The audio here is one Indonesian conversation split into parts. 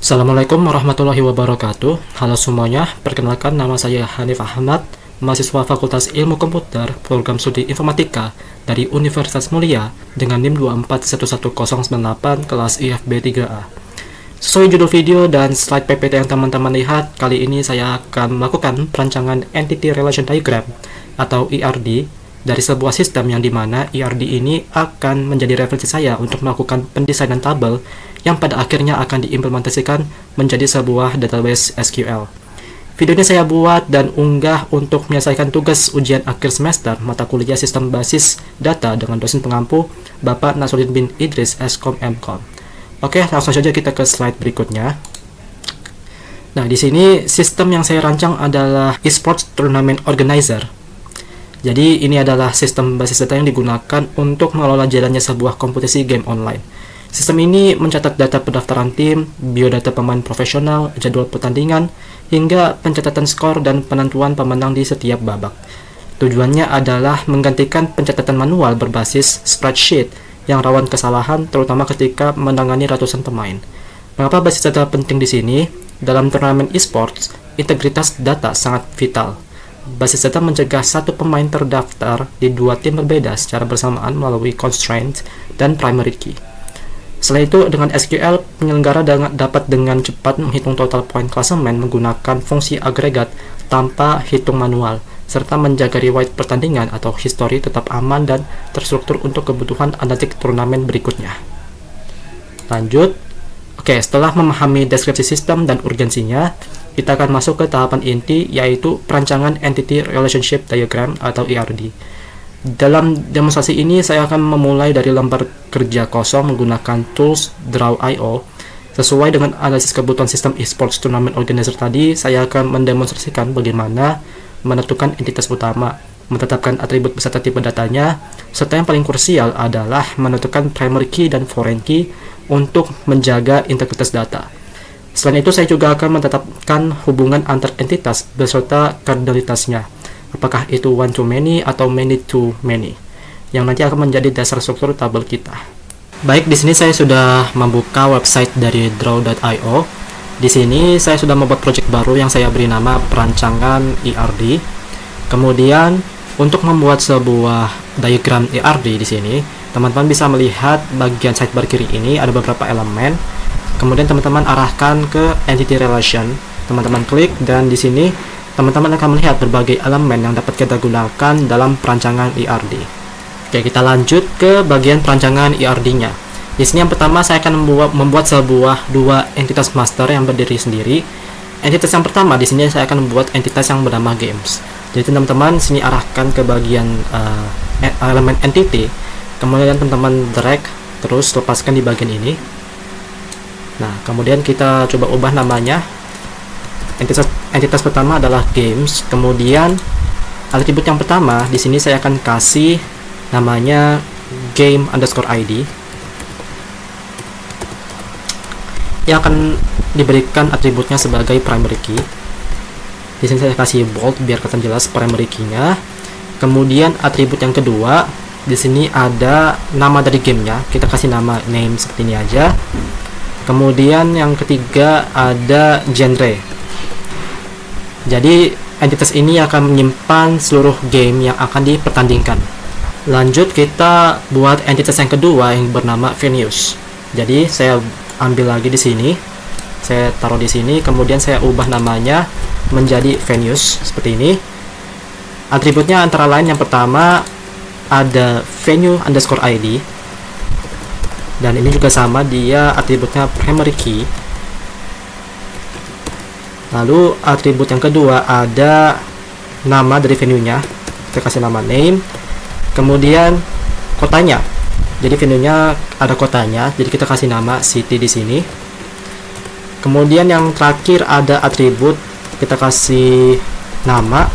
Assalamualaikum warahmatullahi wabarakatuh. Halo semuanya, perkenalkan nama saya Hanif Ahmad, mahasiswa Fakultas Ilmu Komputer, Program Studi Informatika dari Universitas Mulia dengan NIM 2411098 kelas IFB 3A. Sesuai judul video dan slide PPT yang teman-teman lihat, kali ini saya akan melakukan perancangan Entity Relation Diagram atau ERD dari sebuah sistem yang dimana ERD ini akan menjadi referensi saya untuk melakukan pendesainan tabel yang pada akhirnya akan diimplementasikan menjadi sebuah database SQL. Video ini saya buat dan unggah untuk menyelesaikan tugas ujian akhir semester mata kuliah Sistem Basis Data dengan dosen pengampu Bapak Nasruddin bin Idris Eskom MKom. Oke, langsung saja kita ke slide berikutnya. Nah, di sini sistem yang saya rancang adalah eSports Tournament Organizer. Jadi ini adalah sistem basis data yang digunakan untuk mengelola jalannya sebuah kompetisi game online. Sistem ini mencatat data pendaftaran tim, biodata pemain profesional, jadwal pertandingan, hingga pencatatan skor dan penentuan pemenang di setiap babak. Tujuannya adalah menggantikan pencatatan manual berbasis spreadsheet yang rawan kesalahan, terutama ketika menangani ratusan pemain. Mengapa basis data penting di sini? Dalam turnamen esports, integritas data sangat vital. Basis data mencegah satu pemain terdaftar di dua tim berbeda secara bersamaan melalui constraint dan primary key. Setelah itu, dengan SQL, penyelenggara dapat dengan cepat menghitung total poin klasemen menggunakan fungsi agregat tanpa hitung manual, serta menjaga riwayat pertandingan atau history tetap aman dan terstruktur untuk kebutuhan analitik turnamen berikutnya. Lanjut. Oke, setelah memahami deskripsi sistem dan urgensinya, kita akan masuk ke tahapan inti, yaitu perancangan Entity Relationship Diagram atau ERD. Dalam demonstrasi ini, saya akan memulai dari lembar kerja kosong menggunakan tools Draw.io. Sesuai dengan analisis kebutuhan sistem eSports Tournament Organizer tadi, saya akan mendemonstrasikan bagaimana menentukan entitas utama, menetapkan atribut beserta tipe datanya, serta yang paling krusial adalah menentukan primary key dan foreign key untuk menjaga integritas data. Selain itu, saya juga akan menetapkan hubungan antar entitas beserta kardinalitasnya. Apakah itu one to many atau many to many, yang nanti akan menjadi dasar struktur tabel kita. Baik, di sini saya sudah membuka website dari Draw.io. Di sini saya sudah membuat project baru yang saya beri nama perancangan ERD. Kemudian untuk membuat sebuah diagram ERD di sini, teman-teman bisa melihat bagian sidebar kiri ini ada beberapa elemen. Kemudian teman-teman arahkan ke entity relation. Teman-teman klik dan di sini teman-teman akan melihat berbagai elemen yang dapat kita gunakan dalam perancangan ERD. Oke, kita lanjut ke bagian perancangan ERD-nya. Di sini yang pertama saya akan membuat sebuah dua entitas master yang berdiri sendiri. Entitas yang pertama di sini saya akan membuat entitas yang bernama games. Jadi teman-teman sini arahkan ke bagian elemen entity. Kemudian teman-teman drag terus lepaskan di bagian ini. Nah, kemudian kita coba ubah namanya. Entitas pertama adalah games. Kemudian atribut yang pertama di sini saya akan kasih namanya game_id yang akan diberikan atributnya sebagai primary key. Di sini saya kasih bold biar kelihatan jelas primary key-nya. Kemudian atribut yang kedua di sini ada nama dari gamenya, kita kasih nama name seperti ini aja. Kemudian yang ketiga ada genre. Jadi entitas ini akan menyimpan seluruh game yang akan dipertandingkan. Lanjut kita buat entitas yang kedua yang bernama venues. Jadi saya ambil lagi di sini, saya taruh di sini, kemudian saya ubah namanya menjadi venues seperti ini. Atributnya antara lain yang pertama ada venue_id, dan ini juga sama, dia atributnya primary key. Lalu atribut yang kedua ada nama dari venue-nya, kita kasih nama name. Kemudian kotanya, jadi venue-nya ada kotanya, jadi kita kasih nama city di sini. Kemudian yang terakhir ada atribut, kita kasih nama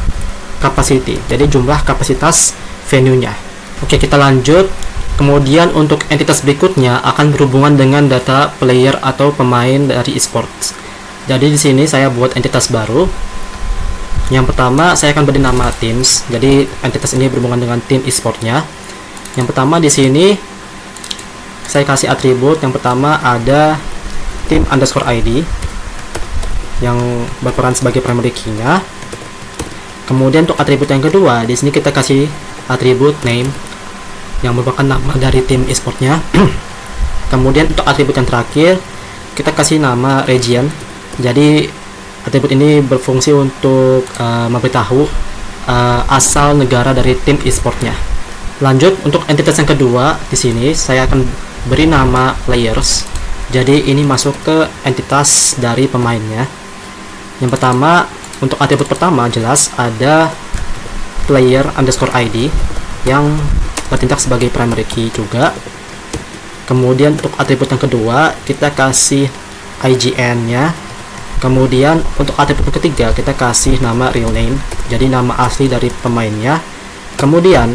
capacity, jadi jumlah kapasitas venue-nya. Oke, kita lanjut. Kemudian untuk entitas berikutnya akan berhubungan dengan data player atau pemain dari esports. Jadi di sini saya buat entitas baru. Yang pertama saya akan beri nama teams. Jadi entitas ini berhubungan dengan tim esportnya. Yang pertama di sini saya kasih atribut yang pertama ada tim underscore ID yang berperan sebagai primary key-nya. Kemudian untuk atribut yang kedua, di sini kita kasih atribut name yang merupakan nama dari tim e-sportnya. Kemudian untuk atribut yang terakhir, kita kasih nama region. Jadi atribut ini berfungsi untuk memberitahu asal negara dari tim e-sportnya. Lanjut untuk entitas yang kedua, di sini saya akan beri nama players. Jadi ini masuk ke entitas dari pemainnya. Yang pertama, untuk atribut pertama jelas ada player underscore ID yang bertindak sebagai primary key juga. Kemudian untuk atribut yang kedua kita kasih IGN-nya. Kemudian untuk atribut yang ketiga kita kasih nama real name, jadi nama asli dari pemainnya. Kemudian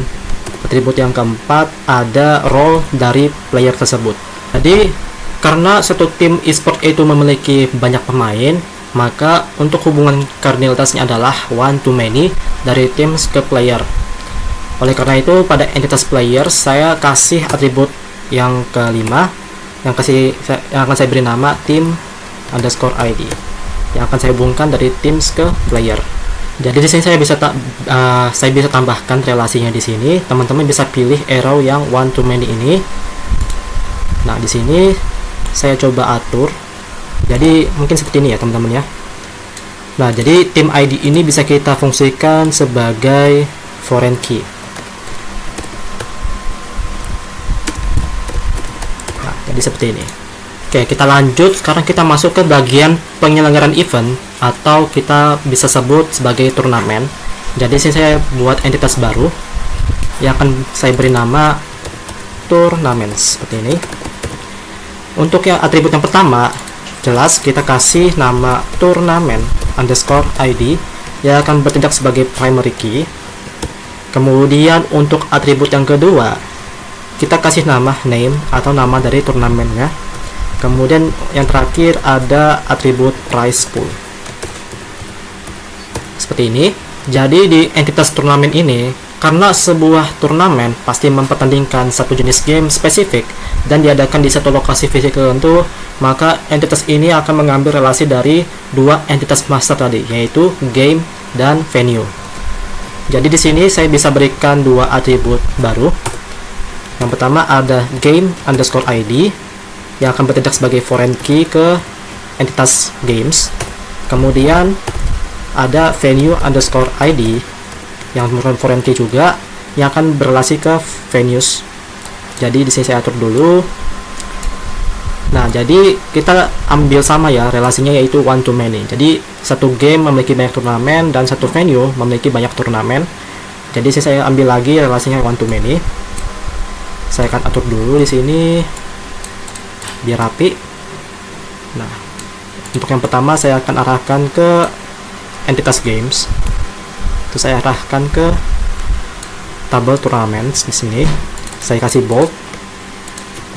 atribut yang keempat ada role dari player tersebut. Jadi karena satu tim e-sport itu memiliki banyak pemain, maka untuk hubungan kardinalitasnya adalah one to many dari tim ke player. Oleh karena itu pada entitas player saya kasih atribut yang kelima yang akan saya beri nama tim underscore ID yang akan saya hubungkan dari teams ke player. Jadi di sini saya bisa tambahkan relasinya di sini. Teman-teman bisa pilih arrow yang one to many ini. Nah, di sini saya coba atur. Jadi mungkin seperti ini ya, teman-teman ya. Nah, jadi tim ID ini bisa kita fungsikan sebagai foreign key. Nah, jadi seperti ini. Oke, kita lanjut. Sekarang kita masuk ke bagian penyelenggaraan event atau kita bisa sebut sebagai turnamen. Jadi sini saya buat entitas baru yang akan saya beri nama turnamen seperti ini. Untuk yang atribut yang pertama, jelas kita kasih nama turnamen underscore ID yang akan bertindak sebagai primary key. Kemudian untuk atribut yang kedua, kita kasih nama name atau nama dari turnamennya. Kemudian yang terakhir ada atribut prize pool seperti ini. Jadi di entitas turnamen ini, karena sebuah turnamen pasti mempertandingkan satu jenis game spesifik dan diadakan di satu lokasi fisik tertentu, maka entitas ini akan mengambil relasi dari dua entitas master tadi, yaitu game dan venue. Jadi di sini saya bisa berikan dua atribut baru. Yang pertama ada game underscore ID yang akan bertindak sebagai foreign key ke entitas games. Kemudian ada venue underscore ID yang merupakan foreign key juga yang akan berrelasi ke venues. Jadi di sini saya atur dulu. Nah, jadi kita ambil sama ya relasinya, yaitu one to many. Jadi satu game memiliki banyak turnamen dan satu venue memiliki banyak turnamen. Jadi saya ambil lagi relasinya one to many. Saya akan atur dulu di sini biar rapi. Nah, untuk yang pertama saya akan arahkan ke entitas games. Itu saya arahkan ke tabel tournaments di sini. Saya kasih bold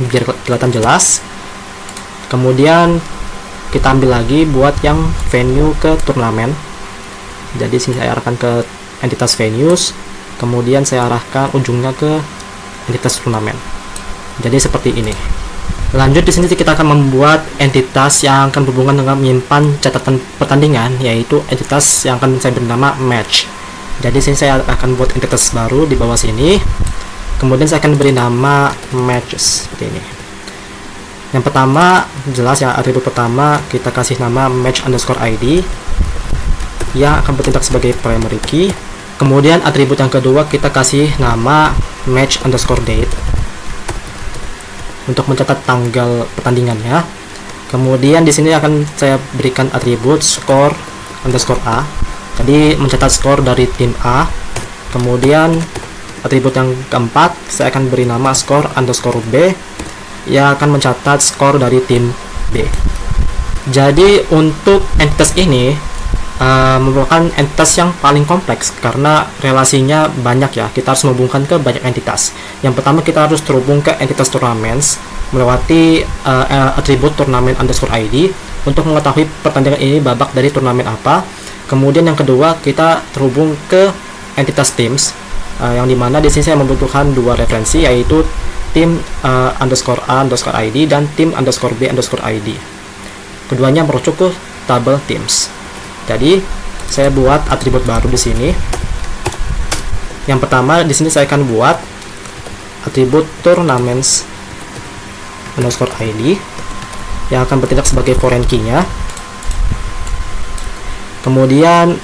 biar kelihatan jelas. Kemudian kita ambil lagi buat yang venue ke turnamen. Jadi sini saya arahkan ke entitas venues. Kemudian saya arahkan ujungnya ke entitas turnamen. Jadi seperti ini. Lanjut di sini kita akan membuat entitas yang akan berhubungan dengan menyimpan catatan pertandingan, yaitu entitas yang akan saya bernama match. Jadi sini saya akan buat entitas baru di bawah sini. Kemudian saya akan beri nama matches seperti ini. Yang pertama jelas ya, atribut pertama kita kasih nama match underscore ID yang akan bertindak sebagai primary key. Kemudian atribut yang kedua kita kasih nama match underscore date untuk mencatat tanggal pertandingannya. Kemudian di sini akan saya berikan atribut score underscore A, jadi mencatat skor dari tim A. Kemudian atribut yang keempat saya akan beri nama score underscore B yang akan mencatat skor dari tim B. Jadi untuk entitas ini merupakan entitas yang paling kompleks karena relasinya banyak ya. Kita harus menghubungkan ke banyak entitas. Yang pertama kita harus terhubung ke entitas tournaments melewati atribut turnamen underscore ID untuk mengetahui pertandingan ini babak dari turnamen apa. Kemudian yang kedua kita terhubung ke entitas teams yang dimana di sini saya membutuhkan dua referensi, yaitu tim underscore A underscore ID dan tim underscore B underscore ID. keduanya merujuk ke tabel teams. Jadi saya buat atribut baru di sini. Yang pertama di sini saya akan buat atribut tournaments underscore ID yang akan bertindak sebagai foreign key-nya. Kemudian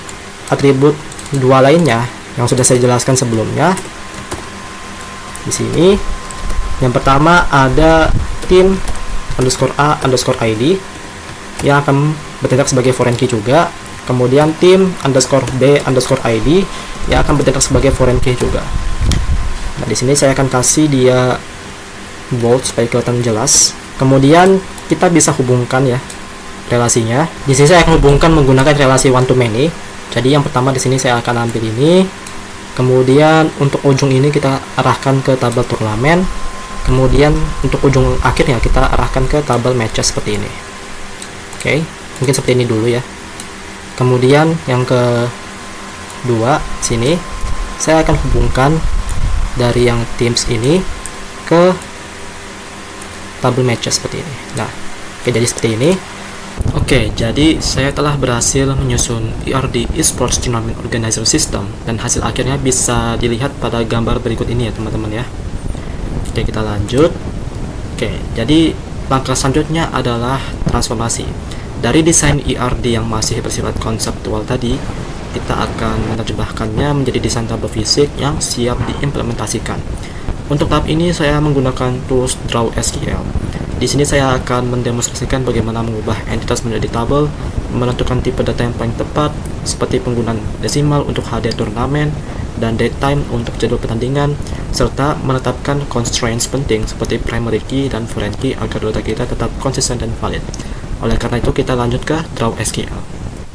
atribut dua lainnya yang sudah saya jelaskan sebelumnya di sini. Yang pertama ada team underscore A underscore ID yang akan bertindak sebagai foreign key juga. Kemudian team underscore B underscore ID yang akan bertindak sebagai foreign key juga. Nah, di sini saya akan kasih dia bold supaya kelihatan jelas. Kemudian kita bisa hubungkan ya relasinya. Di sini saya akan hubungkan menggunakan relasi one to many. Jadi yang pertama di sini saya akan ambil ini. Kemudian untuk ujung ini kita arahkan ke tabel turnamen. Kemudian untuk ujung akhirnya kita arahkan ke tabel matches seperti ini. Oke, mungkin seperti ini dulu ya. Kemudian yang kedua sini saya akan hubungkan dari yang teams ini ke tabel matches seperti ini. Nah, oke, jadi seperti ini. Oke, jadi saya telah berhasil menyusun ERD Esports Tournament Organizer System dan hasil akhirnya bisa dilihat pada gambar berikut ini ya teman-teman ya. Oke, kita lanjut. Oke, jadi langkah selanjutnya adalah transformasi. Dari desain ERD yang masih bersifat konseptual tadi, kita akan menerjemahkannya menjadi desain tabel fisik yang siap diimplementasikan. Untuk tahap ini saya menggunakan tools DrawSQL. Di sini saya akan mendemonstrasikan bagaimana mengubah entitas menjadi tabel, menentukan tipe data yang paling tepat, seperti penggunaan desimal untuk HD turnamen dan date time untuk jadwal pertandingan, serta menetapkan constraints penting seperti primary key dan foreign key agar data kita tetap konsisten dan valid. Oleh karena itu kita lanjut ke DrawSQL.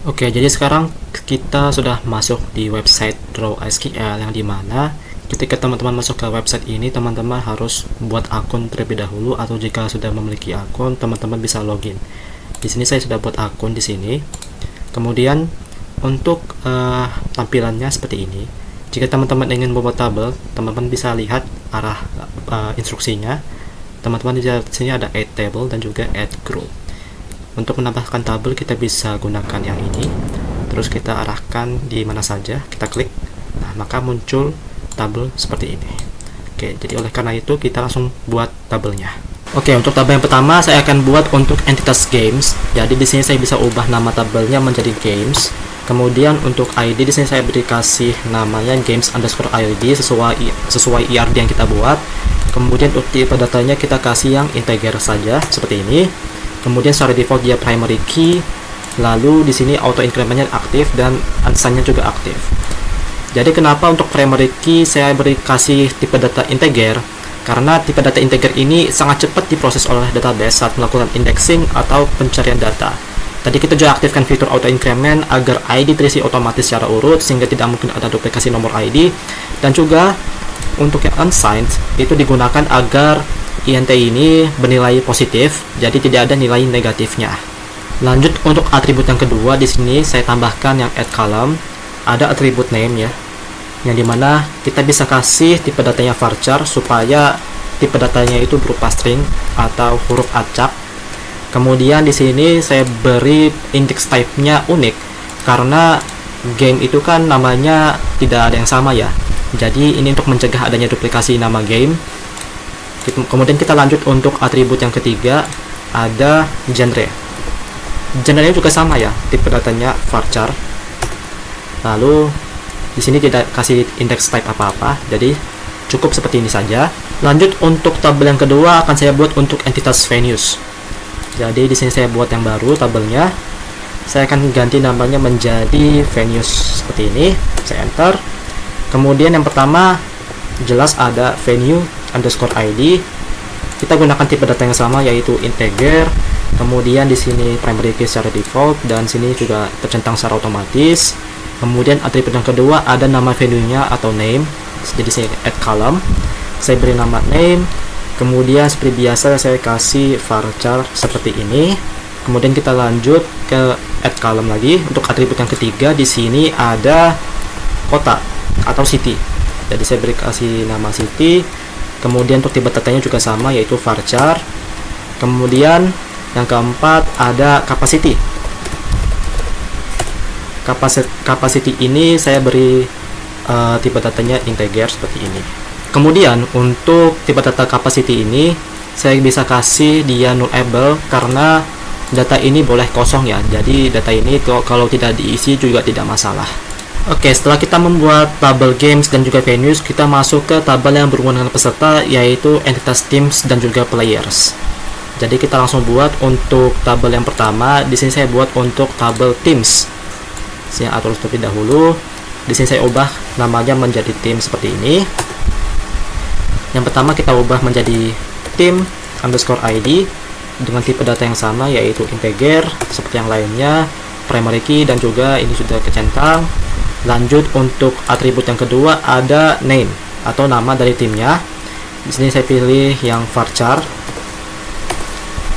Oke, jadi sekarang kita sudah masuk di website DrawSQL yang dimana ketika teman-teman masuk ke website ini, teman-teman harus buat akun terlebih dahulu, atau jika sudah memiliki akun, teman-teman bisa login. Di sini saya sudah buat akun di sini. Kemudian untuk tampilannya seperti ini. Jika teman-teman ingin membuat tabel, teman-teman bisa lihat arah instruksinya. Teman-teman di sini ada add table dan juga add group. Untuk menambahkan tabel kita bisa gunakan yang ini. Terus kita arahkan di mana saja, kita klik. Nah, maka muncul tabel seperti ini. Oke, jadi oleh karena itu kita langsung buat tabelnya. Oke, untuk tabel yang pertama saya akan buat untuk entitas games. Jadi di sini saya bisa ubah nama tabelnya menjadi games. Kemudian untuk ID di sini saya beri kasih namanya games underscore ID sesuai ERD yang kita buat. Kemudian untuk tipe datanya kita kasih yang integer saja seperti ini. Kemudian secara default dia primary key. Lalu di sini auto incrementnya aktif dan unsigned-nya juga aktif. Jadi kenapa untuk primary key saya beri kasih tipe data integer? Karena tipe data integer ini sangat cepat diproses oleh database saat melakukan indexing atau pencarian data. Tadi kita juga aktifkan fitur auto increment agar ID terisi otomatis secara urut sehingga tidak mungkin ada duplikasi nomor ID. Dan juga untuk yang unsigned itu digunakan agar INT ini bernilai positif, jadi tidak ada nilai negatifnya. Lanjut untuk atribut yang kedua, di sini saya tambahkan yang add column. Ada atribut name ya, yang dimana kita bisa kasih tipe datanya varchar supaya tipe datanya itu berupa string atau huruf acak. Kemudian di sini saya beri index type-nya unik karena game itu kan namanya tidak ada yang sama ya. Jadi ini untuk mencegah adanya duplikasi nama game. Kemudian kita lanjut untuk atribut yang ketiga, ada genre. Genre-nya juga sama ya, tipe datanya varchar. Lalu di sini tidak kasih index type apa-apa, jadi cukup seperti ini saja. Lanjut untuk tabel yang kedua akan saya buat untuk entitas venues. Jadi di sini saya buat yang baru tabelnya. Saya akan ganti namanya menjadi venues seperti ini. Saya enter. Kemudian yang pertama jelas ada venue underscore ID. Kita gunakan tipe data yang sama yaitu integer. Kemudian di sini primary key secara default dan sini juga tercentang secara otomatis. Kemudian atribut yang kedua ada nama venue-nya atau name. Jadi saya add column. Saya beri nama name. Kemudian seperti biasa saya kasih varchar seperti ini. Kemudian kita lanjut ke add column lagi. Untuk atribut yang ketiga di sini ada kota atau city. Jadi saya beri kasih nama city. Kemudian untuk tipe datanya juga sama yaitu varchar. Kemudian Yang keempat ada capacity. Capacity ini saya beri tipe datanya integer seperti ini. Kemudian untuk tipe data capacity ini saya bisa kasih dia nullable karena data ini boleh kosong ya. Jadi data ini kalau tidak diisi juga tidak masalah. Oke, setelah kita membuat tabel games dan juga venues, kita masuk ke tabel yang berhubungan dengan peserta, yaitu entitas teams dan juga players. Jadi kita langsung buat untuk tabel yang pertama. Di sini saya buat untuk tabel teams. Saya atur terlebih dahulu. Di sini saya ubah namanya menjadi tim seperti ini. Yang pertama kita ubah menjadi team underscore ID dengan tipe data yang sama, yaitu integer seperti yang lainnya, primary key, dan juga ini sudah kecentang. Lanjut untuk atribut yang kedua ada name atau nama dari timnya. Di sini saya pilih yang varchar,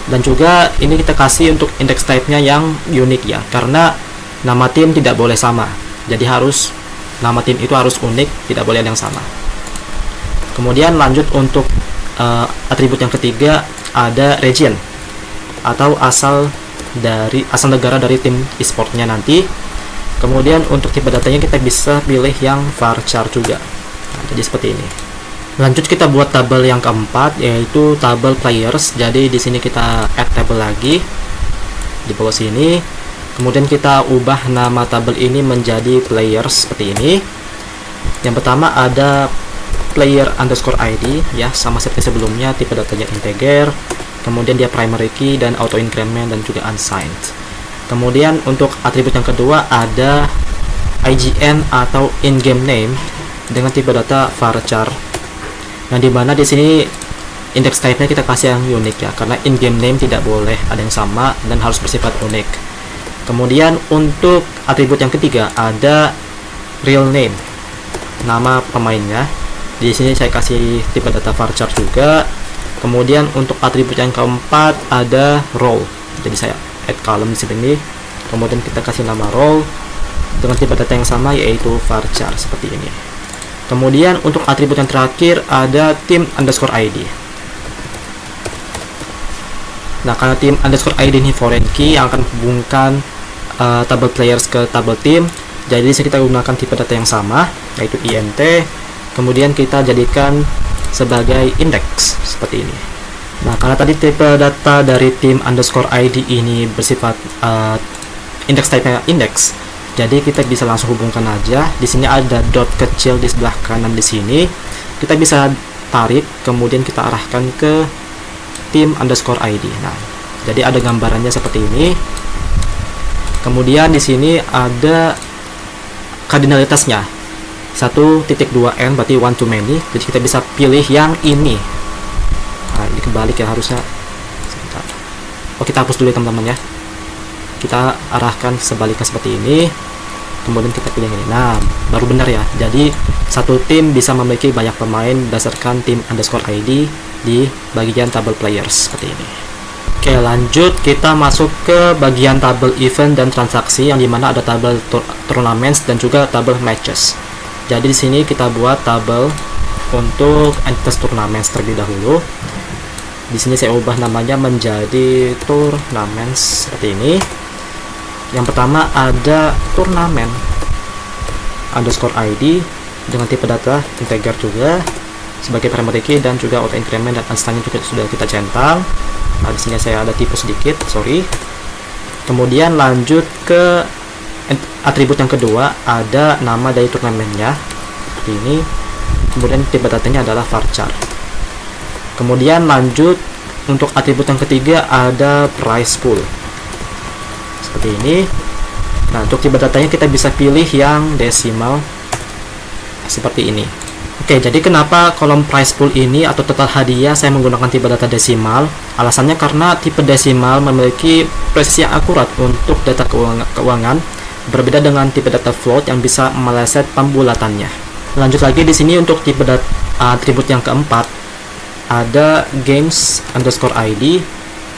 dan juga ini kita kasih untuk index type-nya yang unik ya, karena nama tim tidak boleh sama. Jadi nama tim itu harus unik, tidak boleh ada yang sama. Kemudian lanjut untuk atribut yang ketiga ada region atau asal negara dari tim e-sportnya nanti. Kemudian untuk tipe datanya kita bisa pilih yang varchar juga. Nah, jadi seperti ini. Lanjut kita buat tabel yang keempat, yaitu tabel players. Jadi di sini kita add tabel lagi di bawah sini. Kemudian kita ubah nama tabel ini menjadi players seperti ini. Yang pertama ada player underscore ID ya, sama seperti sebelumnya, tipe datanya integer. Kemudian dia primary key dan auto increment dan juga unsigned. Kemudian untuk atribut yang kedua ada IGN atau in-game name dengan tipe data varchar. Yang dimana di sini index type-nya kita kasih yang unik ya, karena in-game name tidak boleh ada yang sama dan harus bersifat unik. Kemudian untuk atribut yang ketiga ada real name, nama pemainnya. Di sini saya kasih tipe data varchar juga. Kemudian untuk atribut yang keempat ada role. Jadi saya add column di sini. Kemudian kita kasih nama role dengan tipe data yang sama, yaitu varchar seperti ini. Kemudian untuk atribut yang terakhir ada team underscore ID. Nah, karena team underscore ID ini foreign key yang akan menghubungkan tabel players ke tabel team, jadi disini kita gunakan tipe data yang sama, yaitu int. Kemudian kita jadikan sebagai index seperti ini. Nah, karena tadi tipe data dari team underscore ID ini bersifat index type-nya index, jadi kita bisa langsung hubungkan aja. Di sini ada dot kecil di sebelah kanan di sini. Kita bisa tarik, kemudian kita arahkan ke team underscore ID. Nah, jadi ada gambarannya seperti ini. Kemudian di sini ada kardinalitasnya 1.2n, berarti one to many. Jadi kita bisa pilih yang ini. Nah, ini kebalik ya harusnya. Sebentar. Oh, kita hapus dulu ya teman-teman ya. Kita arahkan sebaliknya seperti ini. Kemudian kita pilih ini. Nah, baru benar ya. Jadi satu tim bisa memiliki banyak pemain berdasarkan tim underscore ID di bagian tabel players seperti ini. Oke, lanjut kita masuk ke bagian tabel event dan transaksi, yang dimana ada tabel tournaments dan juga tabel matches. Jadi di sini kita buat tabel untuk entitas tournaments terlebih dahulu. Di sini saya ubah namanya menjadi tournaments seperti ini. Yang pertama ada turnamen underscore ID dengan tipe data integer juga sebagai primary key, dan juga auto increment dan unsigned juga sudah kita centang. Nah, di sini saya ada tipu sedikit, sorry. Kemudian lanjut ke atribut yang kedua, ada nama dari turnamennya seperti ini. Kemudian tipe datanya adalah varchar. Kemudian lanjut untuk atribut yang ketiga ada prize pool seperti ini. Nah, untuk tipe datanya kita bisa pilih yang desimal seperti ini. Oke, jadi kenapa kolom prize pool ini atau total hadiah saya menggunakan tipe data desimal? Alasannya karena tipe desimal memiliki presisi yang akurat untuk data keuangan, berbeda dengan tipe data float yang bisa meleset pembulatannya. Lanjut lagi di sini untuk tipe atribut yang keempat ada games underscore ID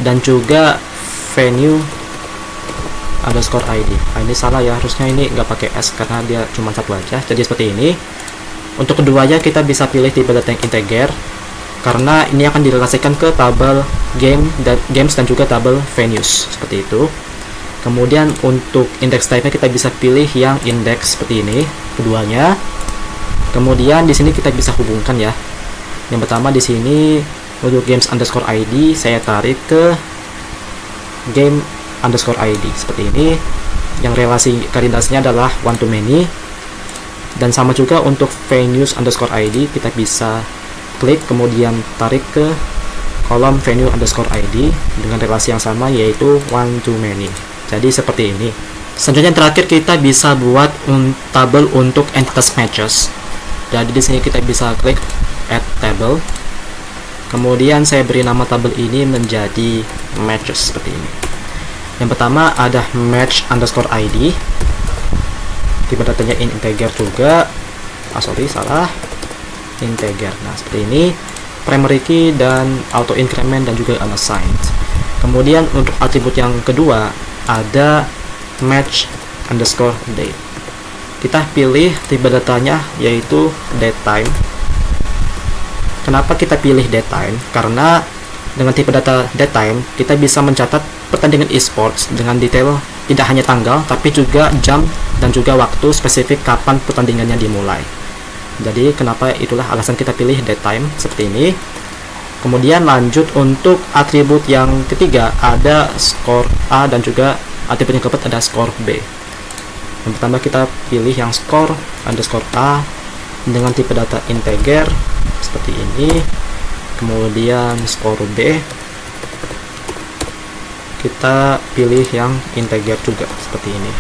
dan juga venue underscore ID. Nah, ini salah ya, harusnya ini nggak pakai S karena dia cuma satu aja. Jadi seperti ini. Untuk keduanya kita bisa pilih tipe data yang integer karena ini akan direlasikan ke tabel games dan juga tabel venues seperti itu. Kemudian untuk index type-nya kita bisa pilih yang index seperti ini, keduanya. Kemudian di sini kita bisa hubungkan ya. Yang pertama di sini untuk games underscore ID saya tarik ke game underscore ID seperti ini. Yang relasi koordinatnya adalah one to many. Dan sama juga untuk venues underscore ID kita bisa klik kemudian tarik ke kolom venue underscore ID dengan relasi yang sama yaitu one to many. Jadi seperti ini. Selanjutnya yang terakhir kita bisa buat tabel untuk entitas matches. Jadi di sini kita bisa klik add table. Kemudian saya beri nama tabel ini menjadi matches seperti ini. Yang pertama ada match underscore ID. Tipe datanya integer juga. Salah. Integer. Nah, seperti ini. Primary key dan auto increment dan juga unassigned. Kemudian untuk atribut yang kedua ada match underscore date. Kita pilih tipe datanya yaitu datetime. Kenapa kita pilih datetime? Karena dengan tipe data datetime kita bisa mencatat pertandingan esports dengan detail, tidak hanya tanggal tapi juga jam dan juga waktu spesifik kapan pertandingannya dimulai. Jadi kenapa itulah alasan kita pilih datetime seperti ini. Kemudian lanjut untuk atribut yang ketiga ada skor A dan juga atribut yang keempat ada skor B. Yang pertama kita pilih yang skor underscore A dengan tipe data integer seperti ini. Kemudian skor B kita pilih yang integer juga seperti ini.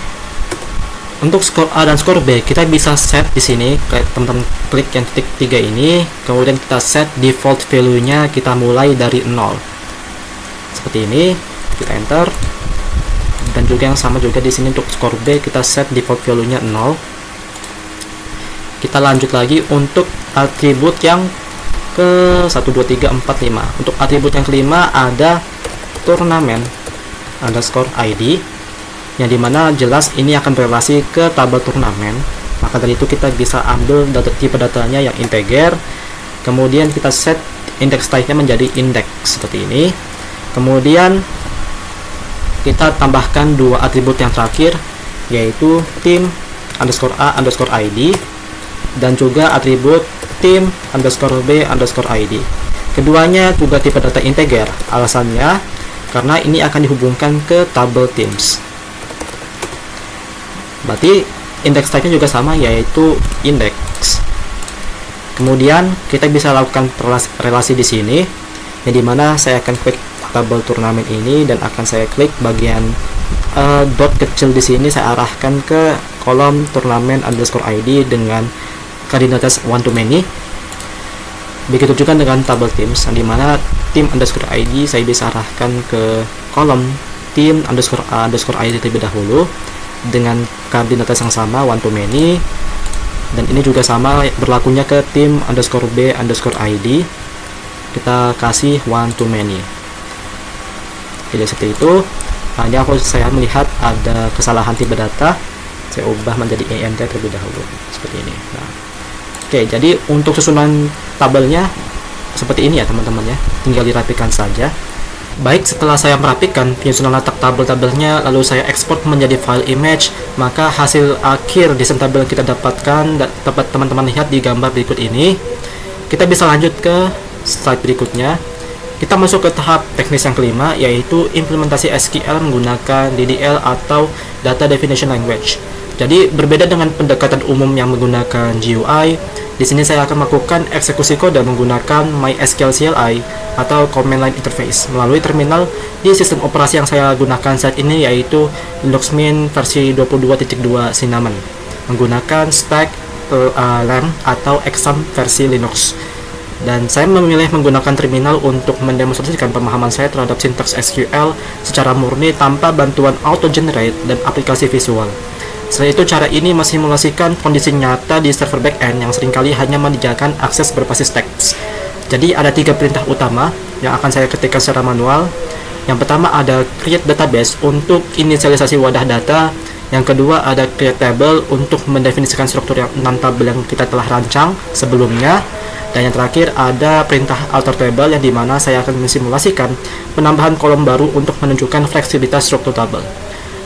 Untuk skor A dan skor B kita bisa set di sini, kayak teman-teman klik yang titik 3 ini, kemudian kita set default value-nya kita mulai dari 0. Seperti ini, kita enter. Dan juga yang sama juga di sini untuk skor B kita set default value-nya 0. Kita lanjut lagi untuk atribut yang ke 1 2 3 4 5. Untuk atribut yang kelima ada turnamen underscore ID, yang dimana jelas ini akan berrelasi ke tabel turnamen. Maka dari itu kita bisa ambil tipe datanya yang integer, kemudian kita set index type-nya menjadi index seperti ini. Kemudian kita tambahkan dua atribut yang terakhir yaitu team underscore A underscore ID dan juga atribut team underscore B underscore ID. Keduanya juga tipe data integer. Alasannya karena ini akan dihubungkan ke tabel teams. Berarti index type-nya juga sama yaitu index. Kemudian kita bisa lakukan relasi di sini, yang dimana saya akan klik tabel turnamen ini dan akan saya klik bagian dot kecil di sini, saya arahkan ke kolom turnamen underscore ID dengan koordinatas one to many. Begitu juga dengan tabel teams, yang dimana team underscore ID saya bisa arahkan ke kolom team underscore A underscore ID terlebih dahulu dengan koordinatas yang sama one to many, dan ini juga sama berlakunya ke tim underscore B underscore ID, kita kasih one to many. Jadi seperti itu. Hanya saya melihat ada kesalahan tipe data, saya ubah menjadi ENT terlebih dahulu seperti ini. Nah, oke, jadi untuk susunan tabelnya seperti ini ya teman-teman ya, tinggal dirapikan saja. Baik, setelah saya merapikan penyusunan letak tabel-tabelnya, lalu saya ekspor menjadi file image, maka hasil akhir desain tabel kita dapatkan dapat teman-teman lihat di gambar berikut ini. Kita bisa lanjut ke slide berikutnya. Kita masuk ke tahap teknis yang kelima, yaitu implementasi SQL menggunakan DDL atau Data Definition Language. Jadi berbeda dengan pendekatan umum yang menggunakan GUI, di sini saya akan melakukan eksekusi kode menggunakan MySQL CLI atau Command Line Interface melalui terminal di sistem operasi yang saya gunakan saat ini, yaitu Linux Mint versi 22.2 Cinnamon menggunakan stack LAMP atau Exam versi Linux. Dan saya memilih menggunakan terminal untuk mendemonstrasikan pemahaman saya terhadap sintaks SQL secara murni tanpa bantuan auto generate dan aplikasi visual. Selain itu, cara ini mensimulasikan kondisi nyata di server backend yang seringkali hanya menyediakan akses berbasis teks. Jadi ada 3 perintah utama yang akan saya ketikkan secara manual. Yang pertama ada create database untuk inisialisasi wadah data. Yang kedua ada create table untuk mendefinisikan struktur yang 6 tabel yang kita telah rancang sebelumnya. Dan yang terakhir ada perintah alter table yang dimana saya akan mensimulasikan penambahan kolom baru untuk menunjukkan fleksibilitas struktur tabel.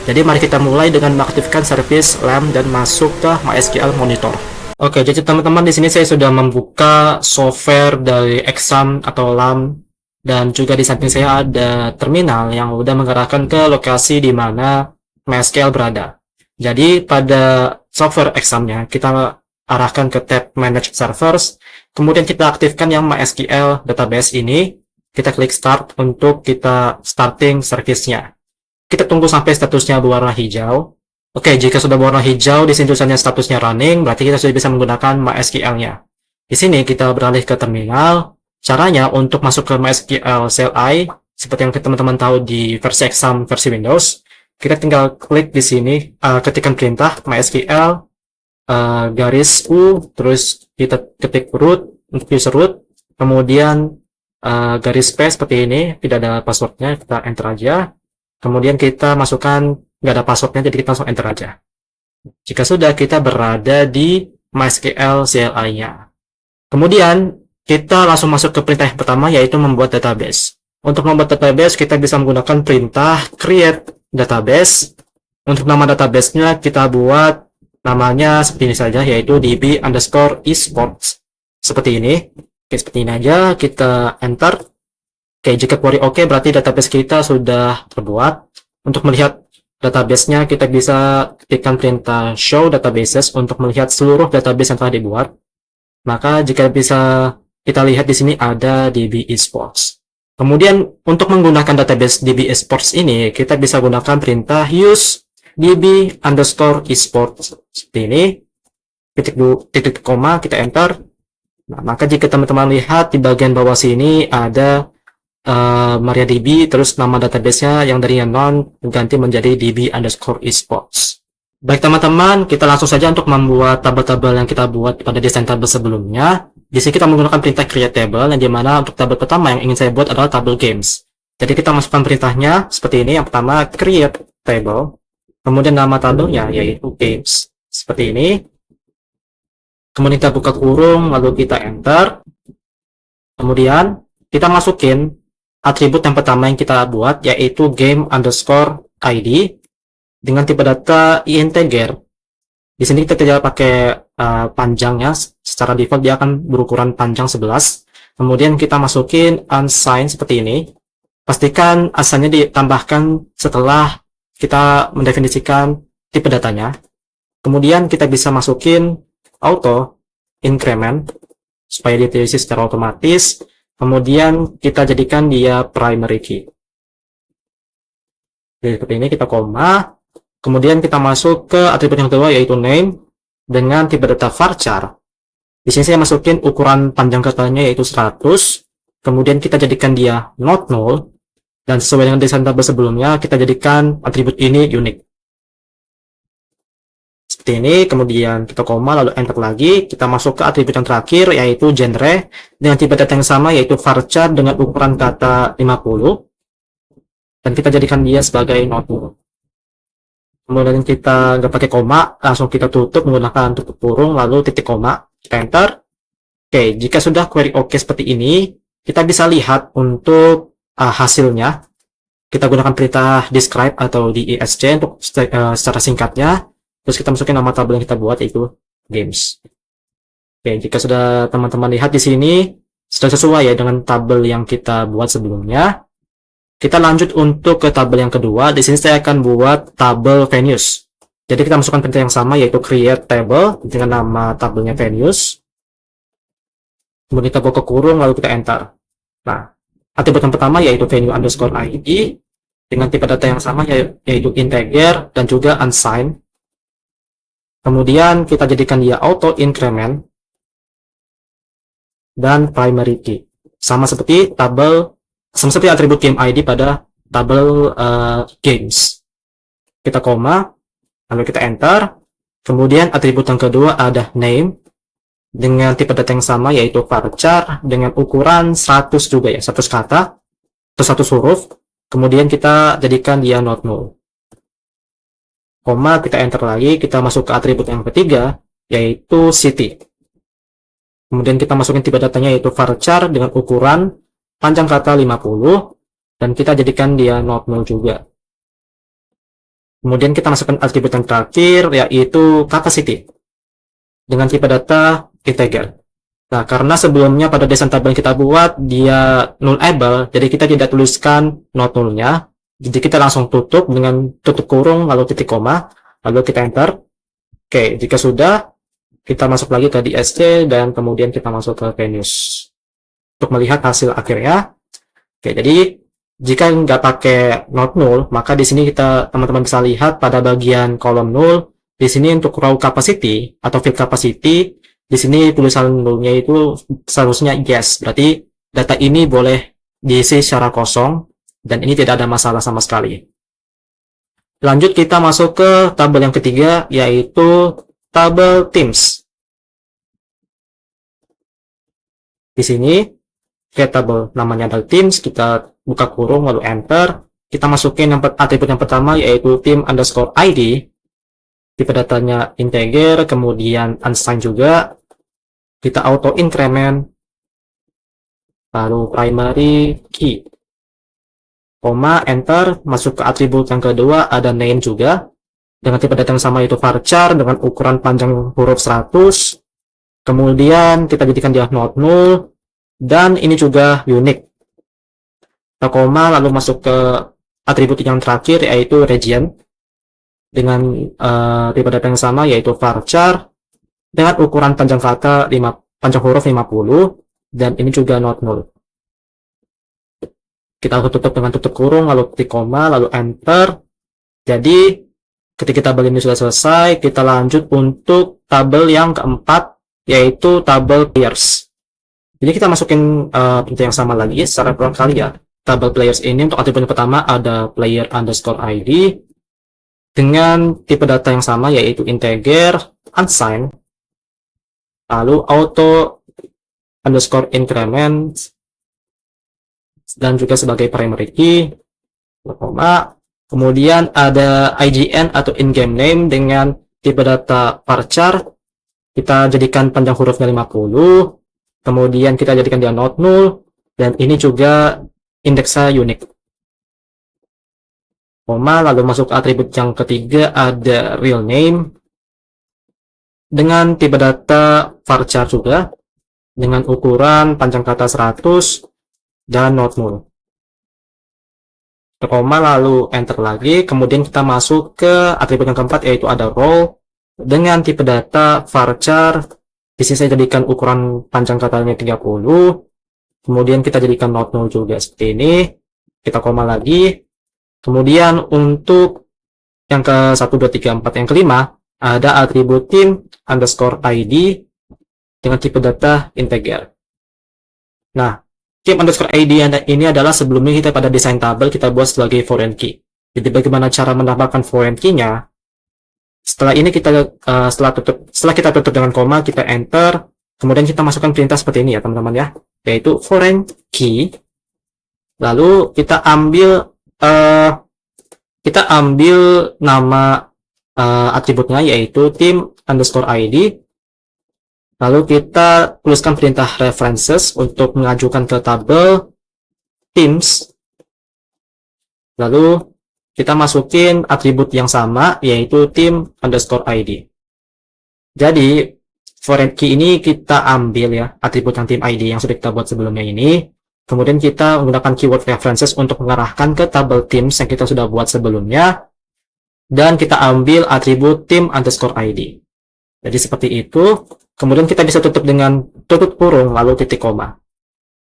Jadi mari kita mulai dengan mengaktifkan service LAMP dan masuk ke MySQL Monitor. Oke, jadi teman-teman di sini saya sudah membuka software dari Exam atau LAMP, dan juga di samping saya ada terminal yang udah mengarahkan ke lokasi di mana MySQL berada. Jadi pada software Examnya kita arahkan ke tab Manage Servers, kemudian kita aktifkan yang MySQL database ini, kita klik Start untuk kita starting service-nya. Kita tunggu sampai statusnya berwarna hijau. Oke, jika sudah berwarna hijau, di sini tulisannya statusnya running, berarti kita sudah bisa menggunakan MySQL-nya. Di sini kita beralih ke terminal. Caranya untuk masuk ke MySQL CLI, seperti yang teman-teman tahu di versi Exam versi Windows, kita tinggal klik di sini, ketikkan perintah MySQL garis U, terus kita ketik root untuk user root, kemudian garis space seperti ini, tidak ada passwordnya, kita enter aja. Kemudian kita masukkan, nggak ada passwordnya, jadi kita langsung enter aja. Jika sudah, kita berada di MySQL CLI-nya. Kemudian, kita langsung masuk ke perintah yang pertama, yaitu membuat database. Untuk membuat database, kita bisa menggunakan perintah create database. Untuk nama database-nya, kita buat namanya seperti ini saja, yaitu db_esports. Seperti ini. Oke, seperti ini aja, kita enter. Oke, jika query oke, berarti database kita sudah terbuat. Untuk melihat database-nya, kita bisa ketikkan perintah show databases untuk melihat seluruh database yang telah dibuat. Maka jika bisa kita lihat di sini ada DB Esports. Kemudian untuk menggunakan database DB Esports ini, kita bisa gunakan perintah use db_esports seperti ini. Titik koma, kita enter. Nah, maka jika teman-teman lihat di bagian bawah sini ada MariaDB, terus nama database-nya yang dari non ganti menjadi db_esports. Baik teman-teman, kita langsung saja untuk membuat tabel-tabel yang kita buat pada desain tabel sebelumnya. Di sini kita menggunakan perintah create table, yang dimana untuk tabel pertama yang ingin saya buat adalah tabel games. Jadi kita masukkan perintahnya seperti ini. Yang pertama create table, kemudian nama tabelnya yaitu games seperti ini. Kemudian kita buka kurung, lalu kita enter. Kemudian kita masukin atribut yang pertama yang kita buat, yaitu game_id dengan tipe data integer. Di sini kita tidak pakai panjangnya, secara default dia akan berukuran panjang 11. Kemudian kita masukin unsigned seperti ini. Pastikan asalnya ditambahkan setelah kita mendefinisikan tipe datanya. Kemudian kita bisa masukin auto increment supaya ditelisik secara otomatis. Kemudian kita jadikan dia primary key. Jadi seperti ini, kita koma. Kemudian kita masuk ke atribut yang kedua, yaitu name dengan tipe data varchar. Di sini saya masukin ukuran panjang katanya yaitu 100. Kemudian kita jadikan dia not null, dan sesuai dengan desain tabel sebelumnya, kita jadikan atribut ini unique. Seperti ini, kemudian kita koma, lalu enter lagi. Kita masuk ke atribut yang terakhir, yaitu genre, dengan tipe data yang sama, yaitu varchar dengan ukuran kata 50. Dan kita jadikan dia sebagai not null. Kemudian kita nggak pakai koma, langsung kita tutup menggunakan tutup kurung, lalu titik koma, kita enter. Oke, jika sudah query oke seperti ini, kita bisa lihat untuk hasilnya. Kita gunakan perintah describe atau DESC untuk secara singkatnya. Terus kita masukin nama tabel yang kita buat, yaitu games. Oke, jika sudah teman-teman lihat di sini sudah sesuai ya dengan tabel yang kita buat sebelumnya. Kita lanjut untuk ke tabel yang kedua. Di sini saya akan buat tabel venues. Jadi kita masukkan perintah yang sama, yaitu create table dengan nama tabelnya venues. Kemudian kita buka kurung, lalu kita enter. Nah, atribut yang pertama yaitu venue_id dengan tipe data yang sama, yaitu integer dan juga unsigned. Kemudian kita jadikan dia auto increment dan primary key. Sama seperti atribut game ID pada tabel games. Kita koma, lalu kita enter. Kemudian atribut yang kedua ada name dengan tipe data yang sama, yaitu varchar dengan ukuran 100 juga ya, 100 kata atau 100 huruf. Kemudian kita jadikan dia not null. Koma, kita enter lagi, kita masuk ke atribut yang ketiga, yaitu city. Kemudian kita masukin tipe datanya yaitu varchar dengan ukuran panjang kata 50 dan kita jadikan dia not null juga. Kemudian kita masukkan atribut yang terakhir yaitu capacity dengan tipe data integer. Nah, karena sebelumnya pada desain tabel yang kita buat dia nullable, jadi kita tidak tuliskan not nullnya. Jadi kita langsung tutup dengan tutup kurung lalu titik koma, lalu kita enter. Oke, jika sudah, kita masuk lagi ke DSC dan kemudian kita masuk ke Venus untuk melihat hasil akhirnya. Oke, jadi jika nggak pakai not null, maka di sini kita teman-teman bisa lihat pada bagian kolom null. Di sini untuk raw capacity atau field capacity, di sini tulisan nullnya itu seharusnya yes, berarti data ini boleh diisi secara kosong dan ini tidak ada masalah sama sekali. Lanjut kita masuk ke tabel yang ketiga yaitu tabel teams. Di sini kita tabel namanya adalah teams, kita buka kurung lalu enter. Kita masukin atribut yang pertama yaitu team underscore ID. Tipe datanya integer, kemudian unsigned juga. Kita auto increment, lalu primary key, koma, enter, masuk ke atribut yang kedua, ada name juga, dengan tipe data yang sama yaitu varchar, dengan ukuran panjang huruf 100, kemudian kita jadikan dia not null, dan ini juga unique. Kita koma, lalu masuk ke atribut yang terakhir yaitu region, dengan tipe data yang sama yaitu varchar, dengan ukuran panjang kata panjang huruf 50 dan ini juga not null. Kita tutup dengan tutup kurung lalu titik koma lalu enter. Jadi ketika tabel ini sudah selesai, kita lanjut untuk tabel yang keempat yaitu tabel players. Jadi kita masukin perintah yang sama lagi secara berulang kali ya. Tabel players ini untuk atribut yang pertama ada player underscore ID dengan tipe data yang sama yaitu integer, unsigned, lalu auto underscore increment dan juga sebagai primary key, kemudian ada IGN atau in-game name dengan tipe data varchar, kita jadikan panjang hurufnya 50, kemudian kita jadikan dia not null, dan ini juga indeksnya unique. Lalu masuk ke atribut yang ketiga ada real name dengan tipe data varchar juga dengan ukuran panjang kata 100 dan not null. Koma lalu enter lagi, kemudian kita masuk ke atribut yang keempat yaitu ada role dengan tipe data varchar. Di sini saya jadikan ukuran panjang katanya 30, kemudian kita jadikan not null juga seperti ini. Kita koma lagi, kemudian untuk yang ke 1, 2, 3, 4 yang kelima ada atribut team underscore ID dengan tipe data integer. Nah, team underscore ID ini adalah sebelumnya kita pada desain tabel kita buat sebagai foreign key. Jadi bagaimana cara menambahkan foreign key-nya? Setelah ini setelah kita tutup dengan koma, kita enter, kemudian kita masukkan perintah seperti ini ya teman-teman ya, yaitu foreign key. Lalu kita ambil nama atributnya yaitu team underscore ID. Lalu kita tuliskan perintah references untuk mengajukan ke tabel teams. Lalu kita masukin atribut yang sama yaitu team underscore ID. Jadi foreign key ini kita ambil ya atribut yang team ID yang sudah kita buat sebelumnya ini. Kemudian kita menggunakan keyword references untuk mengarahkan ke tabel teams yang kita sudah buat sebelumnya. Dan kita ambil atribut team underscore ID. Jadi seperti itu. Kemudian kita bisa tutup dengan tutup kurung lalu titik koma.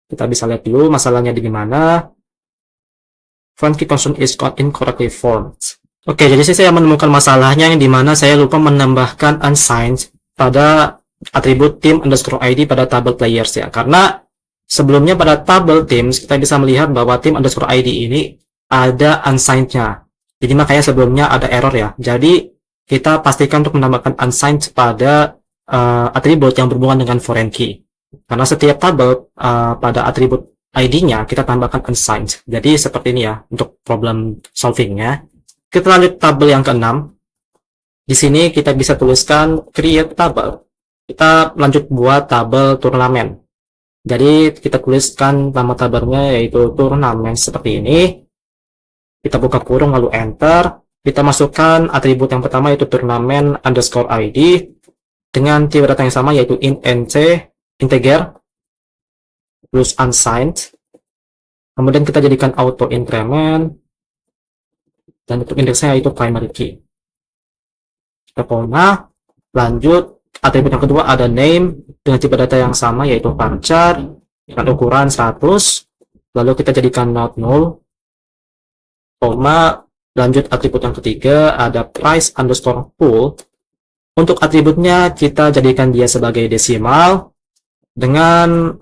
Kita bisa lihat dulu masalahnya di mana. Foreign key constant is incorrectly formed. Oke, jadi saya menemukan masalahnya yang dimana saya lupa menambahkan unsigned pada atribut team underscore ID pada tabel players ya. Karena sebelumnya pada tabel teams kita bisa melihat bahwa team underscore ID ini ada unsigned-nya. Jadi makanya sebelumnya ada error ya. Jadi kita pastikan untuk menambahkan unsigned pada atribut yang berhubungan dengan foreign key. Karena setiap tabel pada atribut ID-nya kita tambahkan unsigned. Jadi seperti ini ya untuk problem solving-nya. Kita lanjut tabel yang keenam. Di sini kita bisa tuliskan create table Kita lanjut buat tabel turnamen. Jadi kita tuliskan nama tabelnya yaitu turnamen seperti ini. Kita buka kurung lalu enter. Kita masukkan atribut yang pertama yaitu turnamen underscore ID dengan tipe data yang sama yaitu int integer plus unsigned. Kemudian kita jadikan auto increment dan untuk indeksnya yaitu primary key. Kita koma, lanjut atribut yang kedua ada name dengan tipe data yang sama yaitu varchar dengan ukuran 100. Lalu kita jadikan not null, koma, lanjut atribut yang ketiga ada price underscore pool. Untuk atributnya kita jadikan dia sebagai desimal dengan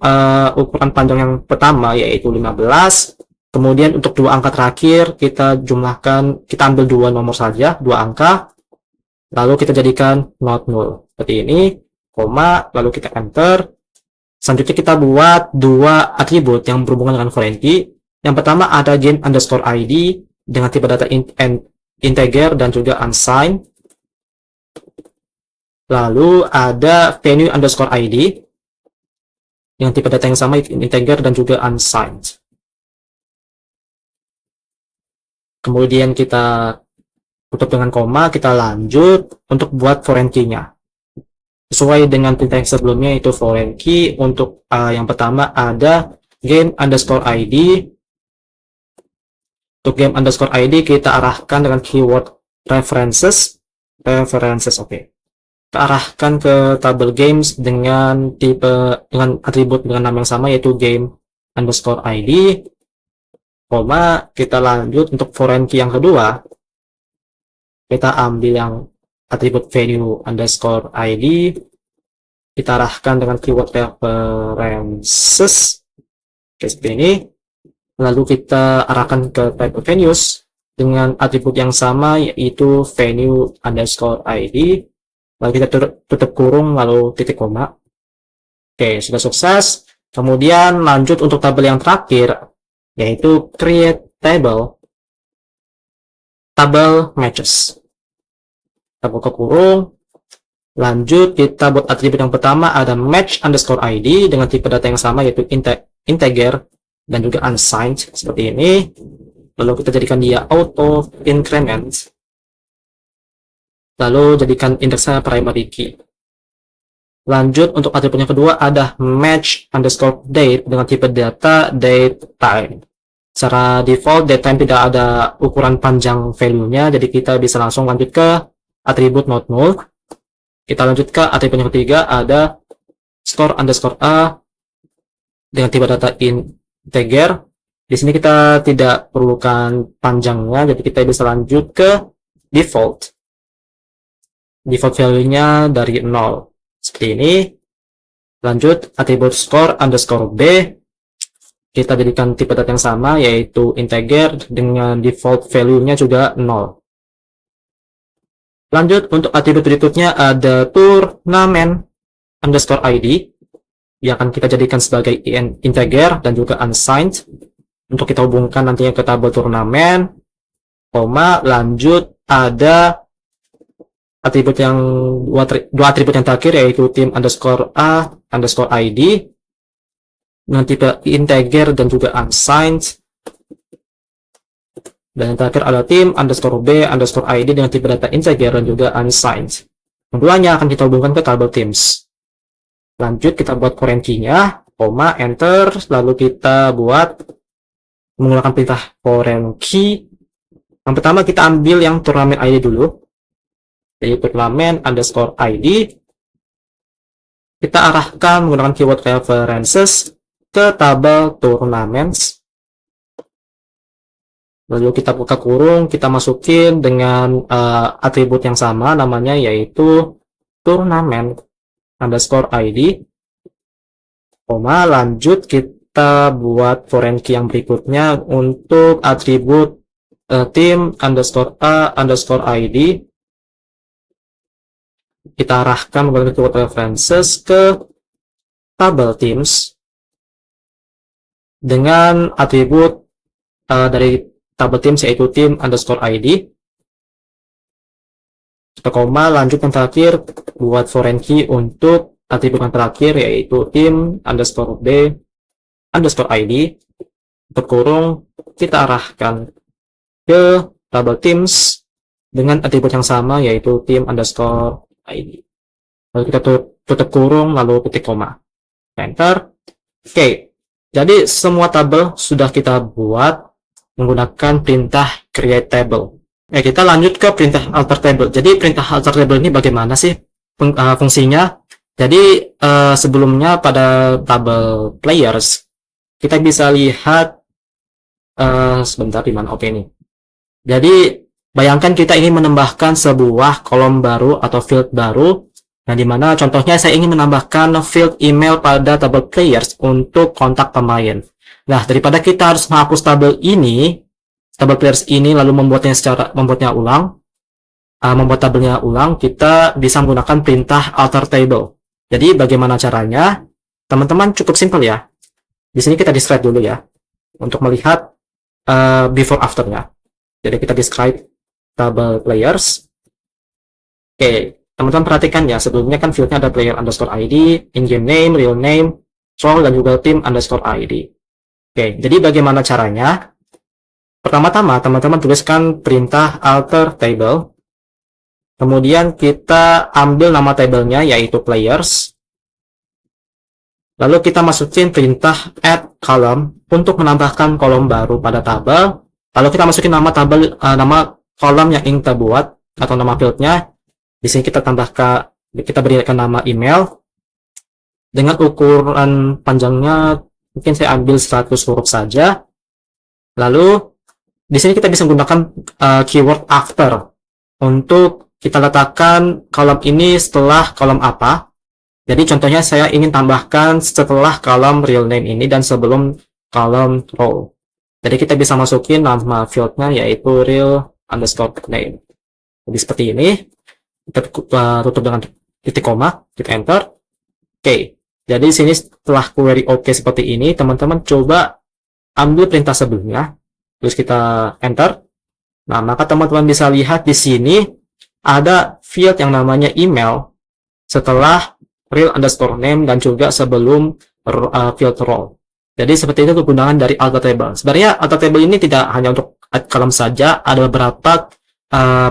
ukuran panjang yang pertama yaitu 15. Kemudian untuk dua angka terakhir kita jumlahkan, kita ambil dua nomor saja, dua angka, lalu kita jadikan not null seperti ini, koma, lalu kita enter. Selanjutnya kita buat dua atribut yang berhubungan dengan foreign key. Yang pertama ada game underscore ID dengan tipe data integer dan juga unsigned. Lalu ada venue underscore ID yang tipe data yang sama integer dan juga unsigned. Kemudian kita tutup dengan koma, kita lanjut untuk buat foreign key-nya. Sesuai dengan perintah yang sebelumnya itu foreign key. Untuk yang pertama ada game underscore ID. Untuk game underscore ID kita arahkan dengan keyword references, oke. Kita arahkan ke tabel games dengan atribut dengan nama yang sama yaitu game underscore ID, koma, kita lanjut untuk foreign key yang kedua, kita ambil yang atribut venue underscore ID, kita arahkan dengan keyword references, seperti ini, lalu kita arahkan ke type venues dengan atribut yang sama yaitu venue underscore ID, lalu kita tutup kurung lalu titik koma. Oke, sudah sukses. Kemudian lanjut untuk tabel yang terakhir yaitu create table matches. Kita buka kurung, lanjut kita buat atribut yang pertama ada match underscore ID dengan tipe data yang sama yaitu integer dan juga unsigned seperti ini. Lalu kita jadikan dia auto increment, lalu jadikan indeksnya primary key. Lanjut untuk atribut yang kedua ada match underscore date dengan tipe data date time. Secara default date time tidak ada ukuran panjang value-nya, jadi kita bisa langsung lanjut ke atribut not null. Kita lanjut ke atribut yang ketiga ada score underscore a dengan tipe data integer. Di sini kita tidak perlukan panjangnya, jadi kita bisa lanjut ke default value-nya dari 0 seperti ini. Lanjut atribut score underscore b, kita jadikan tipe data yang sama yaitu integer dengan default value-nya juga 0. Lanjut untuk atribut berikutnya ada turnamen underscore ID yang akan kita jadikan sebagai integer dan juga unsigned untuk kita hubungkan nantinya ke tabel turnamen, koma, lanjut ada atribut yang dua atribut yang terakhir yaitu team underscore a underscore ID dengan tipe integer dan juga unsigned, dan yang terakhir ada team underscore b underscore ID dengan tipe data integer dan juga unsigned. Keduanya akan kita hubungkan ke tabel teams. Lanjut kita buat foreign key-nya, koma, enter, lalu kita buat menggunakan perintah foreign key. Yang pertama kita ambil yang turnamen ID dulu, yaitu turnamen underscore ID. Kita arahkan menggunakan keyword references ke tabel tournaments. Lalu kita buka kurung, kita masukin dengan atribut yang sama namanya yaitu turnamen underscore ID, koma, lanjut kita buat foreign key yang berikutnya untuk atribut team underscore a underscore ID. Kita arahkan menggunakan keyword references ke tabel teams dengan atribut dari tabel teams yaitu team underscore ID. Kita koma, lanjut yang terakhir buat foreign key untuk atribut yang terakhir yaitu team underscore b underscore id, kurung kita arahkan ke tabel teams dengan atribut yang sama yaitu team underscore id. Lalu kita tutup kurung lalu ketik koma, enter. Oke, jadi semua tabel sudah kita buat menggunakan perintah create table. Kita lanjut ke perintah alter table. Jadi perintah alter table ini bagaimana sih fungsinya? Jadi sebelumnya pada tabel players kita bisa lihat sebentar di mana? Oke, ini. Jadi bayangkan kita ingin menambahkan sebuah kolom baru atau field baru. Nah, dimana contohnya saya ingin menambahkan field email pada tabel players untuk kontak pemain. Nah, daripada kita harus menghapus tabel players ini lalu membuat tabelnya ulang, kita bisa menggunakan perintah alter table. Jadi bagaimana caranya? Teman-teman cukup simpel ya. Di sini kita describe dulu ya untuk melihat before afternya. Jadi kita describe tabel players. Oke. Teman-teman perhatikan ya, sebelumnya kan fieldnya ada player underscore ID, in-game name, real name, role, dan juga team underscore ID. Oke, jadi bagaimana caranya? Pertama-tama, teman-teman tuliskan perintah alter table. Kemudian kita ambil nama tabelnya, yaitu players. Lalu kita masukin perintah add column untuk menambahkan kolom baru pada tabel. Lalu kita masukin nama kolom yang ingin kita buat, atau nama fieldnya. Di sini kita berikan nama email dengan ukuran panjangnya mungkin saya ambil 100 huruf saja. Lalu di sini kita bisa menggunakan keyword after untuk kita letakkan kolom ini setelah kolom apa. Jadi contohnya saya ingin tambahkan setelah kolom real name ini dan sebelum kolom role. Jadi kita bisa masukin nama fieldnya yaitu real underscore name. Jadi seperti ini. Kita tutup dengan titik koma, kita enter. Oke, jadi di sini setelah query oke seperti ini, teman-teman coba ambil perintah sebelumnya, terus kita enter. Nah, maka teman-teman bisa lihat di sini ada field yang namanya email setelah real underscore name dan juga sebelum field role. Jadi seperti itu kegunaan dari alter table. Sebenarnya alter table ini tidak hanya untuk add column saja, ada beberapa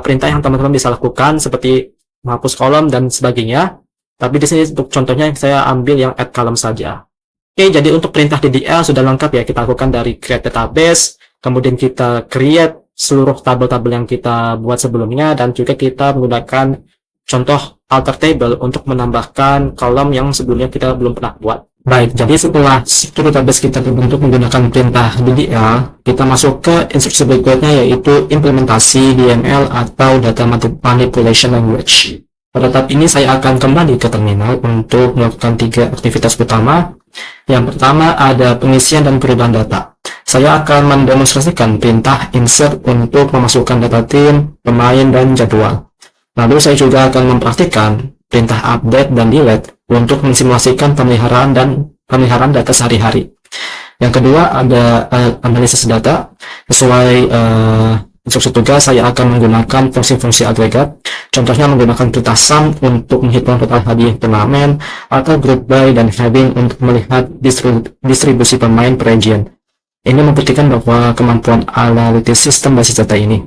perintah yang teman-teman bisa lakukan seperti menghapus kolom dan sebagainya. Tapi di sini untuk contohnya saya ambil yang add column saja. Oke, jadi untuk perintah DDL sudah lengkap ya, kita lakukan dari create database, kemudian kita create seluruh tabel-tabel yang kita buat sebelumnya, dan juga kita menggunakan contoh alter table untuk menambahkan kolom yang sebelumnya kita belum pernah buat. Baik, jadi setelah struktur database kita terbentuk menggunakan perintah DDL, kita masuk ke instruksi berikutnya yaitu implementasi DML atau Data Manipulation Language. Pada tahap ini saya akan kembali ke terminal untuk melakukan 3 aktivitas utama. Yang pertama ada pengisian dan perubahan data. Saya akan mendemonstrasikan perintah insert untuk memasukkan data tim, pemain, dan jadwal. Lalu saya juga akan mempraktikkan perintah update dan delete untuk mensimulasikan pemeliharaan data sehari-hari. Yang kedua ada analisis data. Sesuai instruksi tugas, saya akan menggunakan fungsi-fungsi agregat. Contohnya menggunakan perintah sum untuk menghitung total hadiah turnamen, atau group by dan having untuk melihat distribusi pemain per region. Ini membuktikan bahwa kemampuan analitis sistem basis data ini.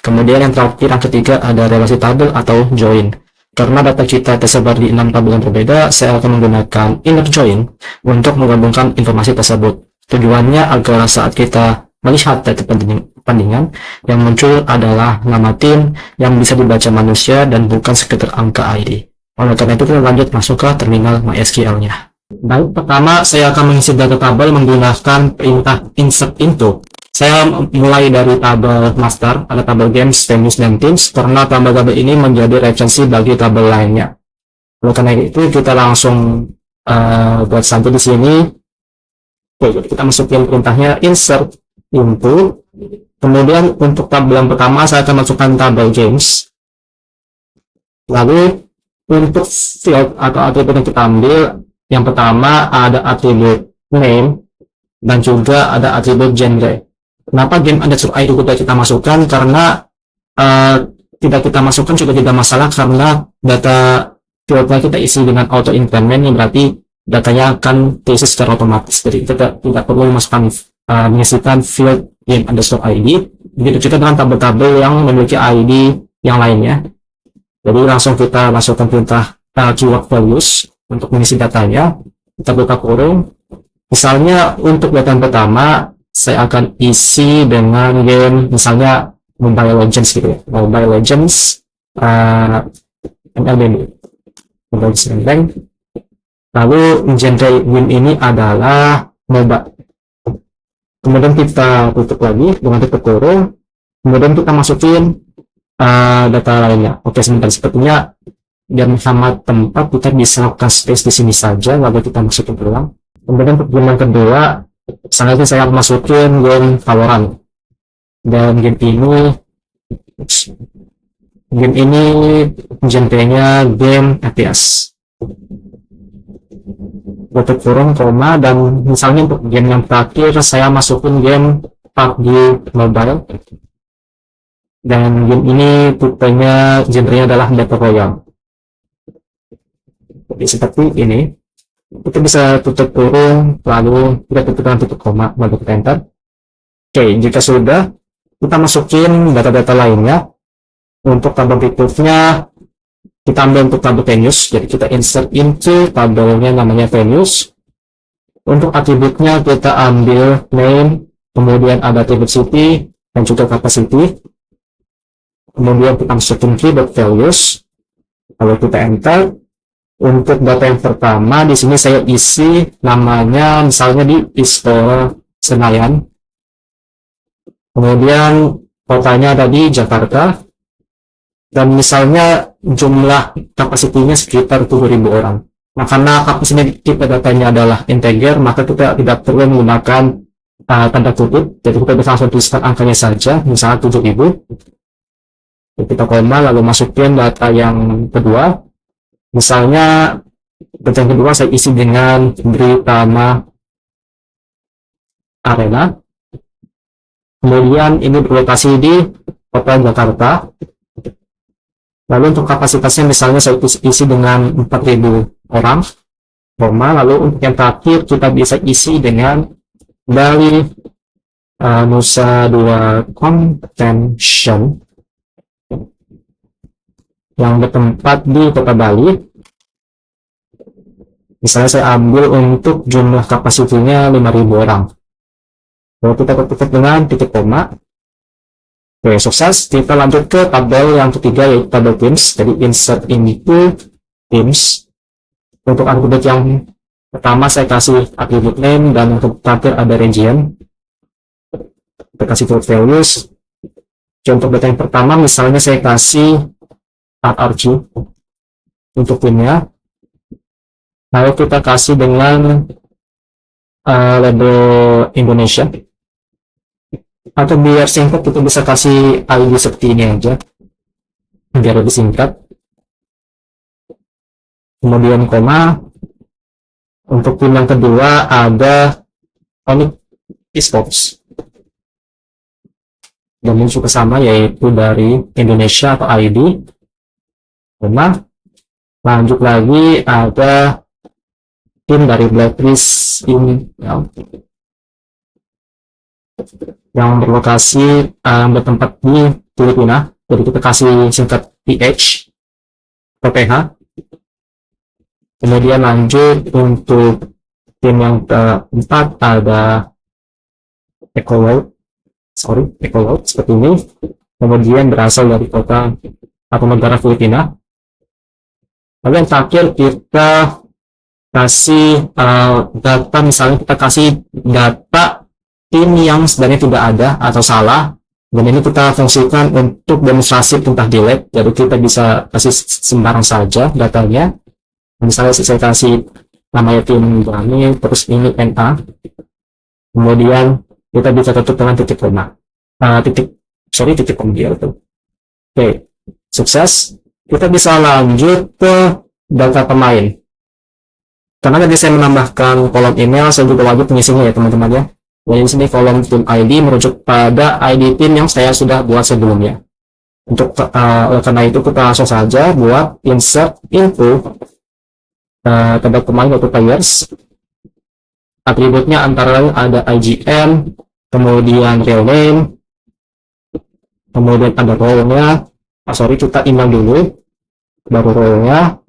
Kemudian yang terakhir, yang ketiga ada relasi tabel atau join. Karena data kita tersebar di 6 tabel yang berbeda, saya akan menggunakan inner join untuk menggabungkan informasi tersebut. Tujuannya agar saat kita melihat data perbandingan, yang muncul adalah nama tim yang bisa dibaca manusia dan bukan sekedar angka ID. Oleh karena itu kita lanjut masuk ke terminal MySQL-nya. Baik, pertama saya akan mengisi data tabel menggunakan perintah insert into. Saya mulai dari tabel master, ada tabel games, venues, dan teams, karena tabel-tabel ini menjadi referensi bagi tabel lainnya. Oleh karena itu, kita langsung buat sampel di sini. Oke, kita masukin perintahnya insert into. Kemudian untuk tabel yang pertama, saya akan masukkan tabel games. Lalu, untuk field atau atribut yang kita ambil, yang pertama ada atribut name, dan juga ada atribut genre. Kenapa game underscore ID sudah kita masukkan? Karena tidak kita masukkan juga tidak masalah, karena data fieldnya kita isi dengan auto increment, yang berarti datanya akan terisi secara otomatis. Jadi kita tidak perlu memasukkan mengisikan field game underscore ID. Begitu juga dengan tabel-tabel yang memiliki ID yang lainnya. Jadi langsung kita masukkan perintah keyword values untuk mengisi datanya. Kita buka kurung. Misalnya untuk data yang pertama saya akan isi dengan game misalnya Mobile Legends gitu ya. Mobile Legends MLB, Mobile Legends. Lalu genre win ini adalah MOBA. Kemudian kita tutup lagi dengan tutup kurung. Kemudian kita masukin data lainnya. Oke, sebentar, sepertinya dan sama tempat kita bisa lakukan space di sini saja, lalu kita masukin ulang. Kemudian untuk game yang kedua, misalnya saya masukin game Valorant, dan game ini genrenya game FPS. Tutup kurung, koma, dan misalnya untuk game yang terakhir saya masukin game PUBG Mobile, dan game ini tipenya genrenya adalah Battle Royale. Jadi seperti ini, kita bisa tutup kurung, lalu kita tutup dengan tutup koma, lalu kita enter. Oke, jika sudah, kita masukin data-data lainnya. Untuk tabel berikutnya, kita ambil untuk tabel Venus, jadi kita insert into tabelnya namanya Venus. Untuk atributnya kita ambil name, kemudian ada attribute city, dan juga capacity. Kemudian kita masukin key.values, values, lalu kita enter. Untuk data yang pertama, di sini saya isi namanya misalnya di Istora Senayan. Kemudian kotanya ada di Jakarta. Dan misalnya jumlah kapasitinya sekitar 7.000 orang. Nah, karena kapasitas kita datanya adalah integer, maka kita tidak perlu menggunakan tanda kutip. Jadi kita bisa langsung tuliskan angkanya saja, misalnya 7.000. Jadi kita koma, lalu masukin data yang kedua. Misalnya data yang kedua saya isi dengan Britama Arena. Kemudian ini berlokasi di kota Jakarta. Lalu untuk kapasitasnya misalnya saya isi dengan 4.000 orang, koma. Lalu untuk yang terakhir kita bisa isi dengan dari Nusa Dua Convention yang bertempat di kota Bali. Misalnya saya ambil untuk jumlah kapasitinya 5.000 orang. Lalu kita tutup dengan titik koma. Oke, sukses. Kita lanjut ke tabel yang ketiga, yaitu tabel teams. Jadi insert into teams. Untuk atribut yang pertama saya kasih atribut name, dan untuk terakhir ada region. Kita kasih field values. Untuk data yang pertama misalnya saya kasih RRQ untuk timnya. Lalu kita kasih dengan label Indonesia. Atau biar singkat kita bisa kasih ID seperti ini aja, biar lebih singkat. Kemudian koma. Untuk tim yang kedua ada Onyx Esports. Dan ini juga sama, yaitu dari Indonesia atau ID. Koma. Lanjut lagi ada tim dari Blacklist yang berlokasi bertempat di Filipina. Jadi kita kasih singkat PH atau PH. Kemudian lanjut untuk tim yang keempat ada Ecoload seperti ini. Kemudian berasal dari kota atau negara Filipina. Lalu yang terakhir kita kasih data, misalnya kita kasih data tim yang sebenarnya tidak ada atau salah, dan ini kita fungsikan untuk demonstrasi perintah delete. Jadi kita bisa kasih sembarang saja datanya. Misalnya saya kasih namanya tim ini, terus ini NA, kemudian kita bisa tutup dengan titik koma, titik koma gitu. Oke, sukses. Kita bisa lanjut ke data pemain. Karena tadi saya menambahkan kolom email, saya juga wajib mengisinya ya teman-teman ya. Jadi di sini kolom tim ID merujuk pada ID tim yang saya sudah buat sebelumnya. Untuk karena itu kita langsung saja buat insert into tanda kemarin yaitu players. Atributnya antara lain ada IGN, kemudian real name, kemudian ada role-nya. Sorry, kita email dulu, baru role-nya.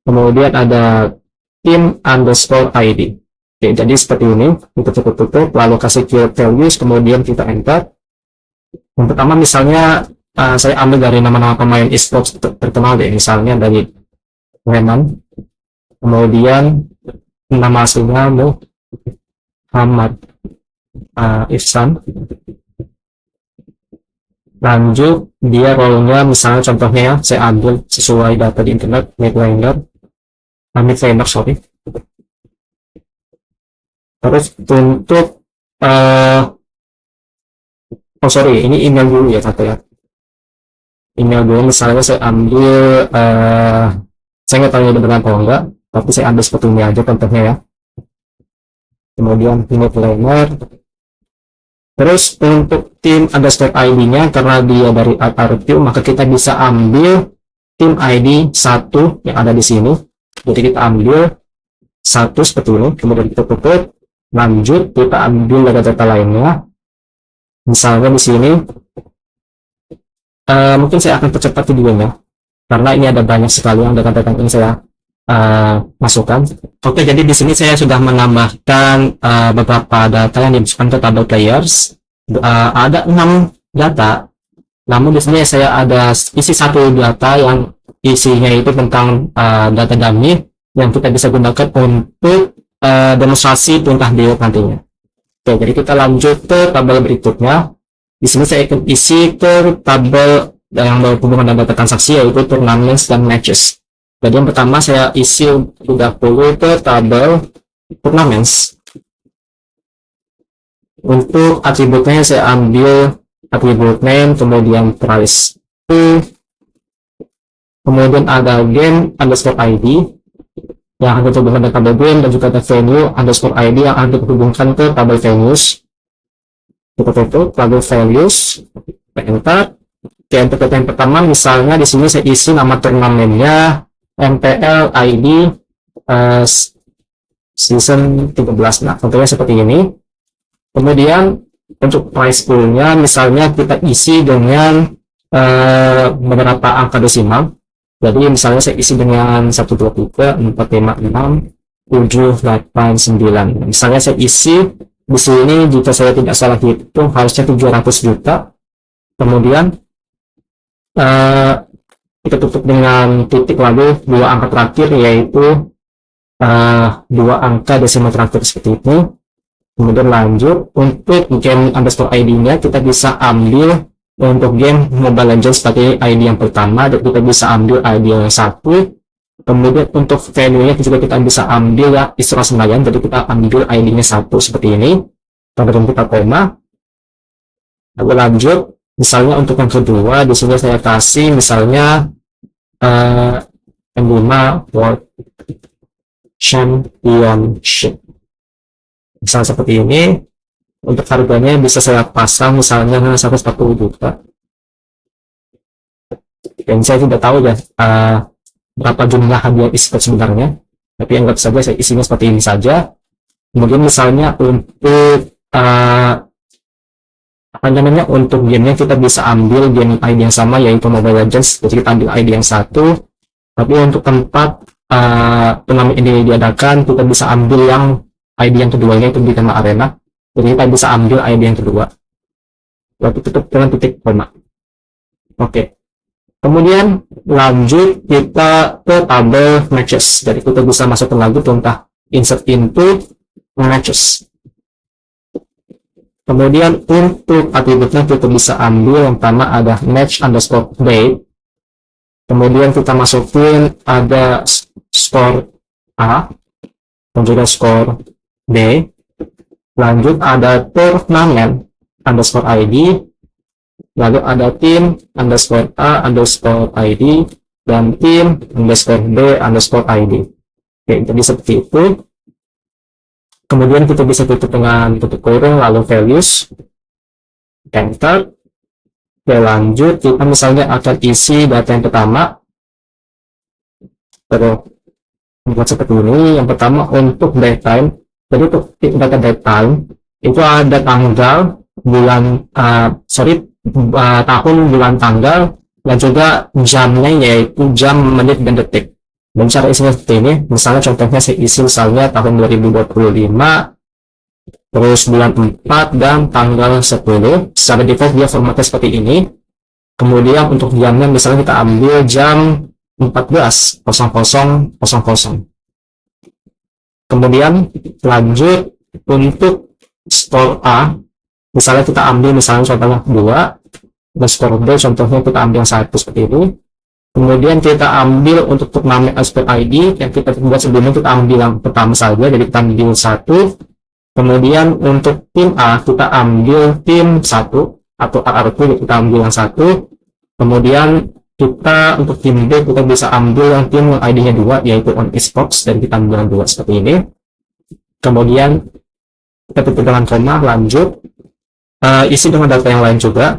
Kemudian ada team underscore ID. Oke, jadi seperti ini, kita tutup, lalu kasih keyword values, kemudian kita enter. Yang pertama misalnya saya ambil dari nama-nama pemain esports terkenal deh, misalnya dari Reman, kemudian nama aslinya Muhammad Ihsan. Lanjut, dia role-nya misalnya contohnya ya, saya ambil sesuai data di internet, mid laner, sorry. Terus untuk oh sorry, ini email dulu ya kata ya. Email dulu, misalnya saya ambil saya nggak tahu ini beneran atau enggak, tapi saya ambil seperti ini aja contohnya ya. Kemudian mid laner. Terus untuk tim underscore ID-nya, karena dia dari RQ, maka kita bisa ambil tim ID 1 yang ada di sini. Jadi kita ambil 1 seperti ini, kemudian kita tutup. Lanjut, kita ambil data-data lainnya. Misalnya di sini, mungkin saya akan percepat videonya, karena ini ada banyak sekali yang data-data yang saya masukkan. Oke, jadi di sini saya sudah menambahkan beberapa data yang dimasukkan ke tabel players. Ada 6 data, namun di sini saya ada isi satu data yang isinya itu tentang data dummy yang kita bisa gunakan untuk demonstrasi perintah build nantinya. Oke, jadi kita lanjut ke tabel berikutnya. Di sini saya akan isi ke tabel yang berhubungan dengan data transaksi, yaitu tournaments dan matches. Jadi yang pertama saya isi udah dulu ke tabel tournaments. Untuk atributnya saya ambil atribut name, kemudian price, kemudian ada game underscore ID yang akan dihubungkan dengan tabel game, dan juga ada venue underscore ID yang akan dihubungkan ke tabel venues. Kita tutup tabel values, enter. Oke, untuk data yang pertama misalnya di sini saya isi nama turnamennya MPL ID season 13. Nah, contohnya seperti ini. Kemudian untuk price poolnya misalnya kita isi dengan beberapa angka desimal. Jadi misalnya saya isi dengan 123 456 789. Misalnya saya isi di sini, jika saya tidak salah hitung harusnya 700 juta. Kemudian kita tutup dengan titik, lalu dua angka terakhir, yaitu dua angka desimal terakhir seperti itu. Kemudian lanjut, untuk game underscore ID-nya kita bisa ambil untuk game Mobile Legends sebagai ID yang pertama, dan kita bisa ambil ID yang satu. Kemudian untuk value-nya juga kita bisa ambil ya istilah sembahyang, jadi kita ambil ID-nya satu seperti ini. Kemudian kita koma. Lalu lanjut, misalnya untuk yang kedua di sini saya kasih misalnya M5 World Championship. Misalnya seperti ini. Untuk harganya bisa saya pasang misalnya 140 juta. Dan saya tidak tahu ya berapa jumlah hadiah esports sebenarnya, tapi anggap saja saya isinya seperti ini saja. Kemudian misalnya untuk apa namanya, untuk gamenya kita bisa ambil game ID yang sama, yaitu Mobile Legends. Jadi kita ambil ID yang satu, tapi untuk tempat turnamen ini diadakan kita bisa ambil yang ID yang keduanya, itu di tema arena. Jadi kita bisa ambil ID yang kedua, lalu tutup dengan titik koma. Oke. Kemudian lanjut kita ke tabel matches. Jadi kita bisa masukkan lagi perintah insert into matches. Kemudian untuk atributnya kita bisa ambil yang pertama ada match underscore date. Kemudian kita masukin ada skor A dan juga skor B. Lanjut ada tournament underscore ID, lalu ada tim underscore A underscore ID, dan tim underscore B underscore ID. Oke, jadi seperti itu. Kemudian kita bisa tutup dengan tutup kurung, lalu values, enter. Oke, lanjut, kita misalnya akan isi data yang pertama. Terus buat seperti ini. Yang pertama untuk date time. Jadi untuk data date time itu ada tanggal, bulan, tahun, bulan, tanggal, dan juga jamnya, yaitu jam, menit, dan detik. Dan cara isinya seperti ini. Misalnya contohnya saya isi misalnya tahun 2025, terus bulan 4 dan tanggal 10. Secara default dia formatnya seperti ini. Kemudian untuk jamnya misalnya kita ambil jam 14.00. Kemudian lanjut untuk skor A, misalnya kita ambil misalnya contohnya 2, dan skor B contohnya kita ambil 1 seperti ini. Kemudian kita ambil untuk turnamen underscore ID yang kita buat sebelumnya, kita ambil yang pertama saja, jadi kita ambil 1. Kemudian untuk tim A kita ambil tim 1 atau RRQ, kita ambil yang 1. Kemudian kita untuk tim B kita bisa ambil yang tim ID-nya 2, yaitu on esports, dan kita ambil yang 2 seperti ini. Kemudian kita tutup dengan koma, lanjut isi dengan data yang lain juga.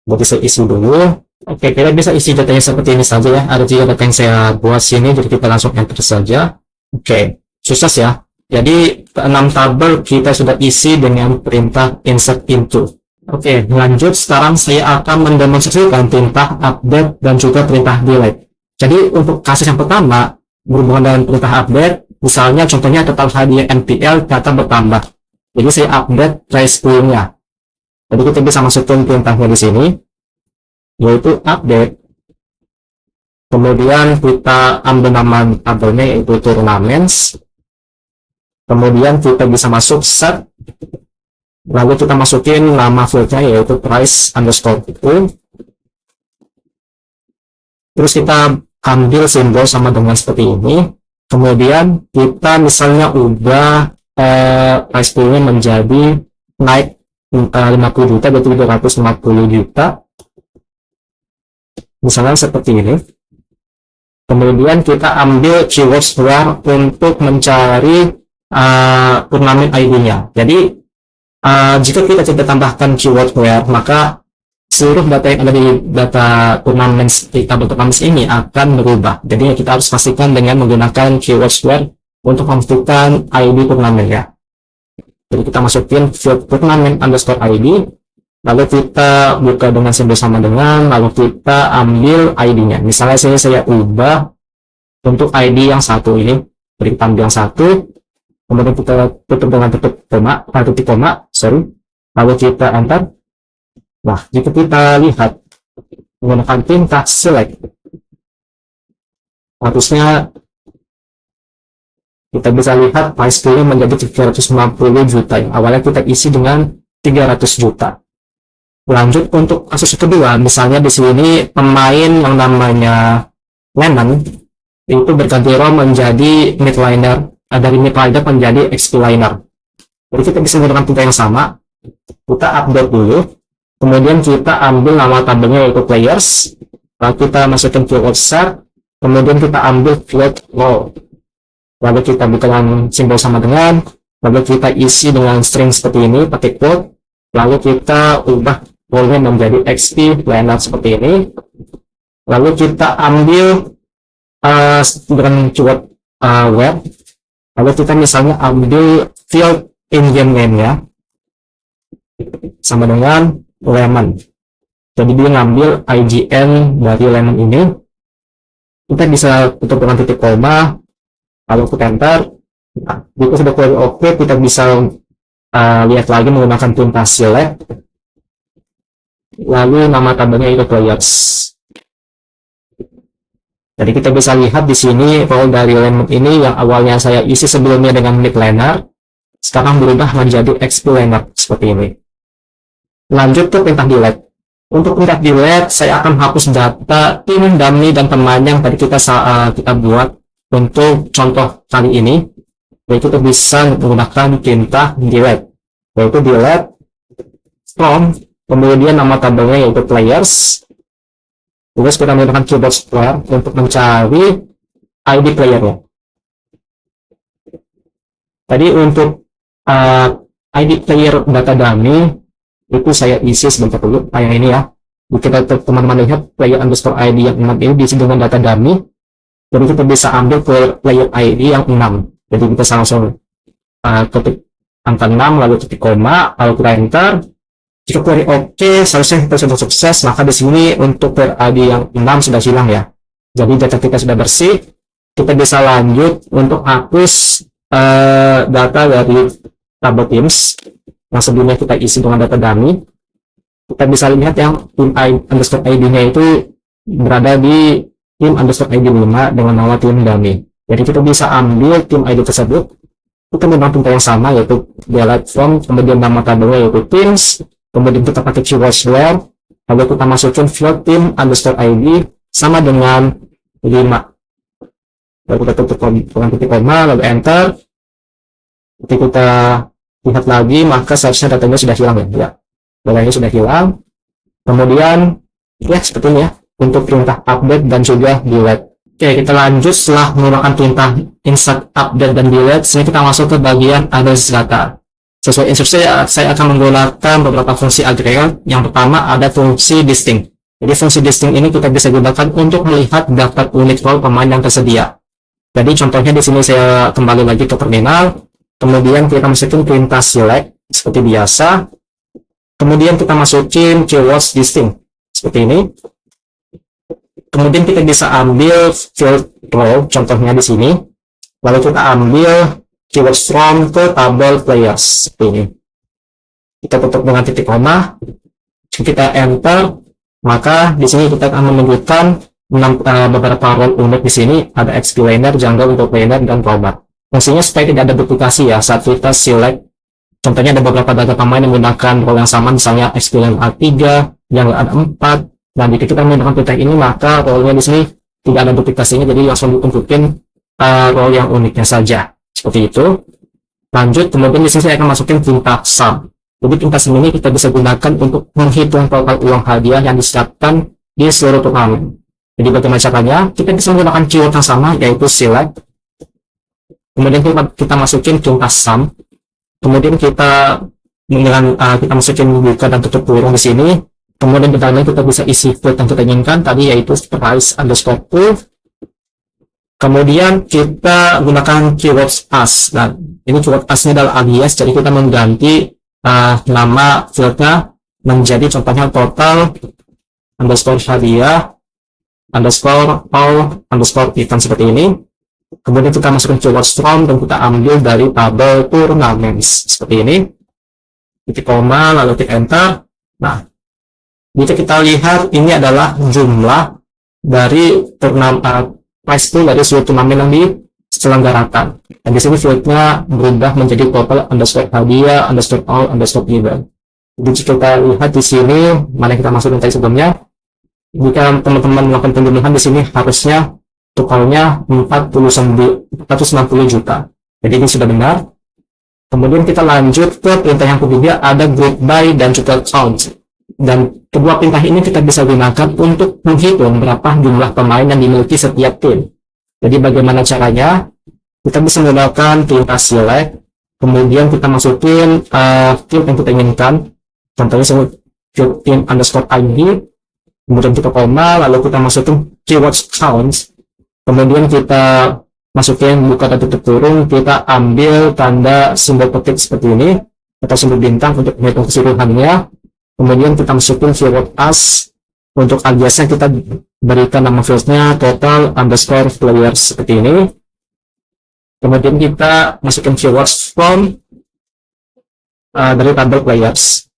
Berarti saya isi dulu. Oke, kita bisa isi datanya seperti ini saja ya. Ada 3 data yang saya buat sini, jadi kita langsung enter saja. Oke, sukses ya. Jadi 6 tabel kita sudah isi dengan perintah insert into. Oke, lanjut. Sekarang saya akan mendemonstrasikan perintah update dan juga perintah delete. Jadi untuk kasus yang pertama berhubungan dengan perintah update, misalnya contohnya total hadiah NPL data bertambah. Jadi saya update price pool-nya. Jadi kita bisa masukin perintahnya di sini, yaitu update. Kemudian kita ambil nama tabelnya, yaitu tournaments. Kemudian kita bisa masuk set. Lalu kita masukin nama fieldnya, yaitu price underscore pool. Terus kita ambil simbol sama dengan seperti ini. Kemudian kita misalnya ubah price poolnya menjadi naik 50 juta, berarti 250 juta. Misalnya seperti ini. Kemudian kita ambil keyword square untuk mencari turnamen ID-nya. Jadi jika kita tidak tambahkan keyword where, maka seluruh data yang ada di data turnamen di tabel turnamen ini akan berubah. Jadi kita harus pastikan dengan menggunakan keyword where untuk memastikan ID turnamen ya. Jadi kita masukin field turnamen underscore ID, lalu kita buka dengan simbol sama dengan, lalu kita ambil ID-nya. Misalnya saya ubah untuk ID yang 1 ini, beri ambil yang 1. Kemudian kita tutup dengan titik koma, lalu kita enter. Nah, jika kita lihat menggunakan perintah select, harusnya kita bisa lihat price pool-nya menjadi 350 juta. Yang awalnya kita isi dengan 300 juta. Lanjut untuk kasus kedua, misalnya di sini pemain yang namanya Lemon itu berganti role menjadi midliner. Dari midliner menjadi XP liner. Jadi kita bisa menggunakan perintah yang sama. Kita update dulu. Kemudian kita ambil nama tabelnya, yaitu players. Lalu kita masukkan keyword set. Kemudian kita ambil keyword role. Lalu kita buka dengan simbol sama dengan. Lalu kita isi dengan string seperti ini, pakai quote. Lalu kita ubah role-nya menjadi XP liner seperti ini. Lalu kita ambil dengan keyword web. Lalu kita misalnya ambil field in-game name-nya sama dengan Lemon. Jadi dia ngambil IGN dari Lemon ini. Kita bisa tutup dengan titik koma, lalu kita enter. Nah, jika sudah query oke, kita bisa lihat lagi menggunakan perintah select. Lalu nama tabelnya itu players. Jadi kita bisa lihat di sini role dari Lemon ini yang awalnya saya isi sebelumnya dengan midliner, sekarang berubah menjadi XP liner seperti ini. Lanjut ke perintah delete. Untuk perintah delete, saya akan hapus data tim, dummy, dan teman yang tadi kita buat untuk contoh kali ini. Yaitu kita bisa menggunakan perintah delete, yaitu delete from, kemudian nama tabelnya yaitu players. Terus kita menggunakan keyboard square untuk mencari ID player-nya. Tadi untuk ID player data dummy itu saya isi sebentar dulu, yang ini ya. Jika teman-teman lihat player underscore ID yang 6 ini diisi dengan data dummy, jadi kita bisa ambil player ID yang 6. Jadi kita langsung ketik angka 6 lalu titik koma lalu kita enter. Jika query oke, seharusnya kita sudah sukses, maka di sini untuk player ID yang 6 sudah hilang ya. Jadi data kita sudah bersih. Kita bisa lanjut untuk hapus data dari tabel Teams yang sebelumnya kita isi dengan data dummy. Kita bisa lihat yang tim underscore ID-nya itu berada di tim underscore ID 5 dengan nama tim dummy. Jadi kita bisa ambil tim ID tersebut, kita menggunakan pintu yang sama yaitu delete from, kemudian nama tabelnya yaitu Teams, kemudian kita pakai keyword where, lalu kita masukin field tim underscore ID sama dengan 5. Lalu kita tutup dengan titik koma, lalu enter. Ketika kita lihat lagi, maka seharusnya datanya sudah hilang ya. Datanya sudah hilang. Kemudian ya seperti ini ya untuk perintah update dan juga delete. Oke, kita lanjut setelah menggunakan perintah insert, update, dan delete. Sini kita masuk ke bagian analysis data. Sesuai instruksi saya akan menggunakan beberapa fungsi agregat. Yang pertama ada fungsi distinct. Jadi fungsi distinct ini kita bisa gunakan untuk melihat daftar unit role pemain yang tersedia. Jadi contohnya di sini saya kembali lagi ke terminal. Kemudian kita masukin perintah select seperti biasa. Kemudian kita masukin keywords distinct seperti ini. Kemudian kita bisa ambil field role, contohnya di sini. Lalu kita ambil keywords from ke tabel players seperti ini. Kita tutup dengan titik koma. Kita enter, maka di sini kita akan menunjukkan beberapa role unit di sini. Ada XP laner, jungle, top laner, dan combat. Fungsinya supaya tidak ada duplikasi ya saat kita select. Contohnya ada beberapa data pemain yang menggunakan role yang sama, misalnya XP A3, yang ada 4. Dan jika kita menggunakan perintah ini, maka role-nya di sini tidak ada duplikasinya, jadi langsung ditunjukin role yang uniknya saja. Seperti itu. Lanjut, kemudian di sini saya akan masukin perintah sum. Jadi perintah sum ini kita bisa gunakan untuk menghitung total uang hadiah yang disiapkan di seluruh turnamen. Jadi bagaimana caranya? Kita bisa menggunakan keyword yang sama, yaitu select. Kemudian kita masukin perintah sum. Kemudian kita masukin buka dan tutup kurung di sini. Kemudian kita bisa isi field yang kita inginkan tadi, yaitu price underscore pool. Kemudian kita gunakan keywords as. Nah, ini keyword as-nya adalah alias, jadi kita mengganti nama fieldnya menjadi contohnya total underscore hadiah underscore all underscore event seperti ini. Kemudian kita masukkan keyword from dan kita ambil dari tabel tournaments seperti ini. Titik koma lalu titik enter. Nah, jika kita lihat ini adalah jumlah dari price pool dari seluruh turnamen yang diselenggarakan. Dan di sini fieldnya berubah menjadi total underscore hadiah underscore all underscore event. Jadi jika kita lihat di sini mana yang kita masukin tadi sebelumnya, jika teman-teman melakukan pembunuhan di sini harusnya totalnya 460 juta. Jadi ini sudah benar. Kemudian kita lanjut ke perintah yang kedua, ada group by dan juga count. Dan kedua perintah ini kita bisa gunakan untuk menghitung berapa jumlah pemain yang dimiliki setiap tim. Jadi bagaimana caranya? Kita bisa menggunakan perintah select, kemudian kita masukin field yang kita inginkan. Contohnya field team underscore ID, kemudian kita koma, lalu kita masukin keywords count. Kemudian kita masukin buka dan tutup kurung, kita ambil tanda simbol petik seperti ini atau simbol bintang untuk menghitung keseluruhannya. Kemudian kita masukin keyword as. Untuk aliasnya kita berikan nama fieldnya total underscore players seperti ini. Kemudian kita masukin keywords from dari tabel players.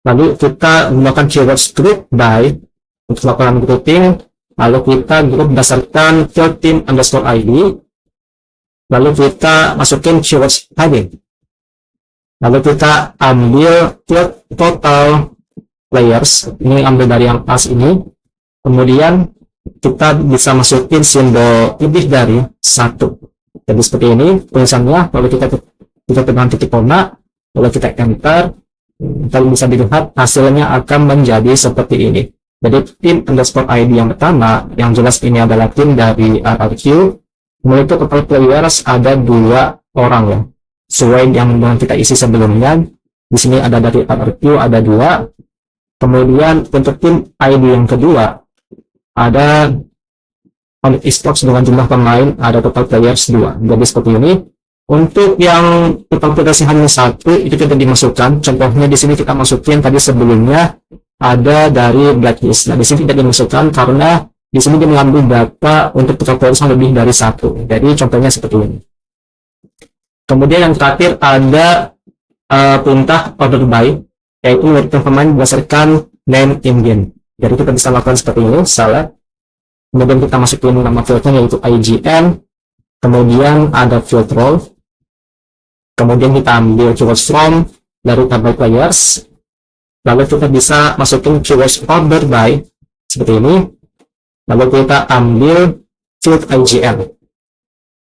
Lalu kita menggunakan keywords group by untuk melakukan grouping. Lalu kita grup berdasarkan field team underscore ID. Lalu kita masukin keywords heading. Lalu kita ambil field total players. Ini ambil dari yang as ini. Kemudian kita bisa masukin simbol lebih dari 1. Jadi seperti ini tulisannya. Lalu kita tekan titik koma. Lalu kita enter. Kita bisa dilihat hasilnya akan menjadi seperti ini. Jadi tim underscore ID yang pertama, yang jelas ini adalah tim dari RRQ. Kemudian itu total players ada 2 orang ya. Sesuai yang kita isi sebelumnya. Di sini ada dari RRQ ada 2. Kemudian untuk tim ID yang kedua ada Onyx Esports dengan jumlah pemain ada total players 2. Jadi seperti ini. Untuk yang total players hanya 1 itu tidak dimasukkan. Contohnya di sini kita masukin tadi sebelumnya ada dari blacklist. Nah di sini tidak dimasukkan karena di sini dia mengambil data untuk total players yang lebih dari 1. Jadi contohnya seperti ini. Kemudian yang terakhir ada perintah order by, yaitu menurutkan pemain berdasarkan name in game. Jadi kita bisa lakukan seperti ini, salah. Kemudian kita masukin nama fieldnya yaitu IGN, kemudian ada field role, kemudian kita ambil keywords from dari tabel players, lalu kita bisa masukin keywords order by seperti ini, lalu kita ambil field IGN,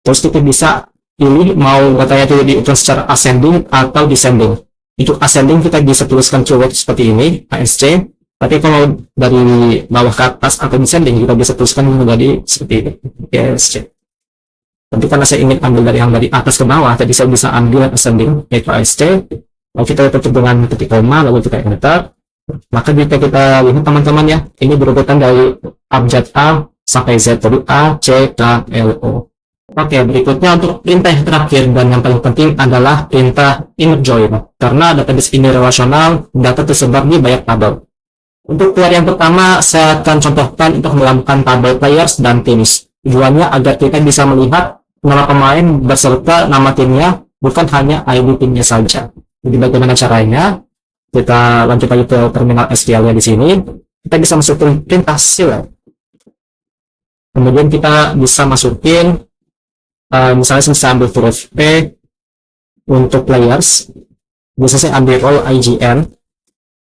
terus kita bisa pilih mau datanya itu diukur secara ascending atau descending. Untuk ascending kita bisa tuliskan keyword seperti ini, ASC. Tapi kalau dari bawah ke atas atau descending kita bisa tuliskan menjadi seperti ini, ASC. Tapi karena saya ingin ambil dari yang dari atas ke bawah, jadi saya bisa ambil ascending, yaitu ASC. Lalu kita tutup dengan titik koma, lalu kita enter. Maka jika kita lihat teman-teman ya, ini berurutan dari abjad A sampai Z, dari A, C, K, L, O. Oke, berikutnya untuk perintah yang terakhir dan yang paling penting adalah perintah inner join. Karena database ini relasional, data tersebar di banyak tabel. Untuk query yang pertama, saya akan contohkan untuk melakukan tabel players dan teams. Tujuannya agar kita bisa melihat nama pemain beserta nama timnya, bukan hanya ID timnya saja. Jadi bagaimana caranya? Kita lanjut lagi ke terminal SQL-nya di sini. Kita bisa masukin perintah select. Kemudian kita bisa masukin misalnya saya ambil huruf P untuk players, bisa saya ambil role IGN,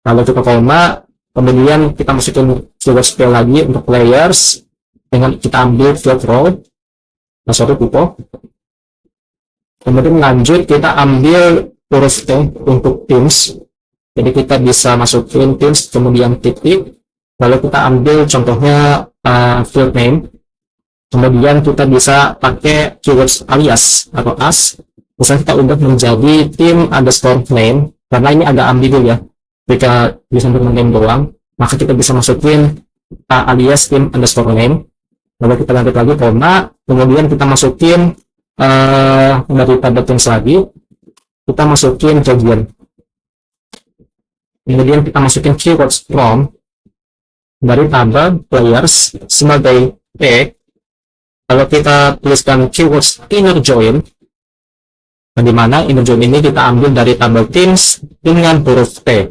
lalu kita koma, kemudian kita masukin keyword P lagi untuk players, dengan kita ambil field role, kemudian lanjut kita ambil huruf T untuk teams, jadi kita bisa masukin teams, kemudian titik, lalu kita ambil contohnya field name. Kemudian kita bisa pakai keywords alias atau as. Misalnya kita ubah menjadi tim underscore name, karena ini agak ambigu ya. Jika bisa untuk name doang, maka kita bisa masukin alias tim underscore name. Lalu kita lanjut lagi koma, kemudian kita masukin dari tabel teams lagi, kita masukin region. Kemudian kita masukin keywords from dari tabel players sebagai P. Kalau kita tuliskan keywords inner join, di mana inner join ini kita ambil dari tabel teams dengan huruf T.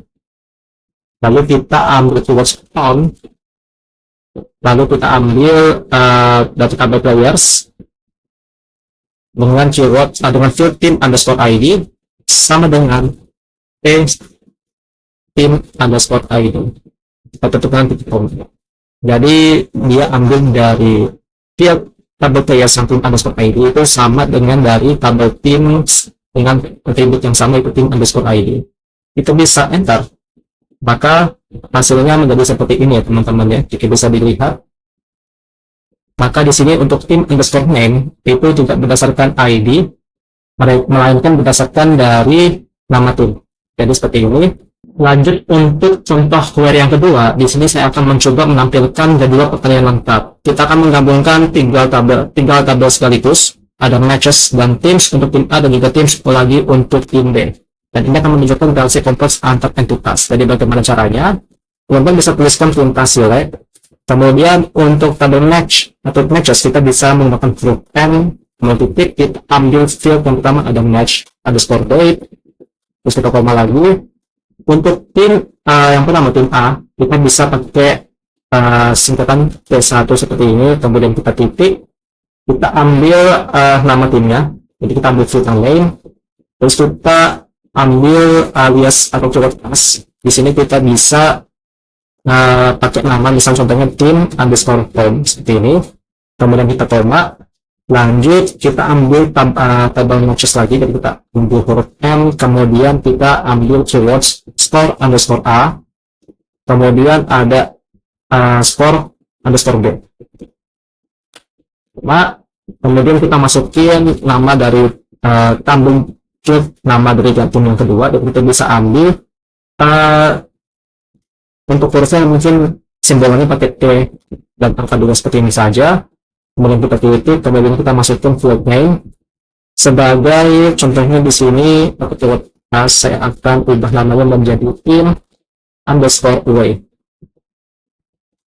Lalu kita ambil keywords on, lalu kita ambil dari tabel players dengan keyword dengan field team underscore ID sama dengan T team underscore ID. Kita tutup dengan titik koma. Jadi dia ambil dari field tabel player team underscore ID itu sama dengan dari tabel teams dengan atribut yang sama itu team underscore ID. Itu bisa enter, maka hasilnya menjadi seperti ini ya teman-teman ya. Jika bisa dilihat, maka di sini untuk team underscore name itu tidak berdasarkan ID, melainkan berdasarkan dari nama tim. Jadi seperti ini. Lanjut untuk contoh query yang kedua, di sini saya akan mencoba menampilkan jadwal pertandingan lengkap. Kita akan menggabungkan tiga tabel sekaligus, ada matches dan teams untuk tim A dan juga teams lagi untuk tim B. Dan ini akan menunjukkan relasi kompleks antar entitas. Jadi bagaimana caranya? Teman-teman bisa tuliskan perintah select. Kemudian untuk tabel match atau matches kita bisa menggunakan huruf N, kemudian titik, kita ambil field yang pertama ada match, ada score date, terus kita koma lagi. Untuk tim yang pertama tim A, kita bisa pakai singkatan T1 seperti ini, kemudian kita titik, kita ambil nama timnya, jadi kita ambil field name, terus kita ambil alias atau keyword as. Di sini kita bisa pakai nama, misal contohnya tim underscore home seperti ini, kemudian kita koma. Lanjut kita ambil tabel matches lagi, jadi kita ambil huruf M, kemudian kita ambil keywords score underscore A, kemudian ada score underscore B. Kemudian kita masukin nama dari tambung nama dari tim yang kedua, dan kita bisa ambil Untuk kursor mungkin simbolnya pakai T dan angka 2 seperti ini saja. Kemudian kita titik, kemudian kita masukkan float name. Sebagai contohnya di sini, saya akan ubah namanya menjadi team_away.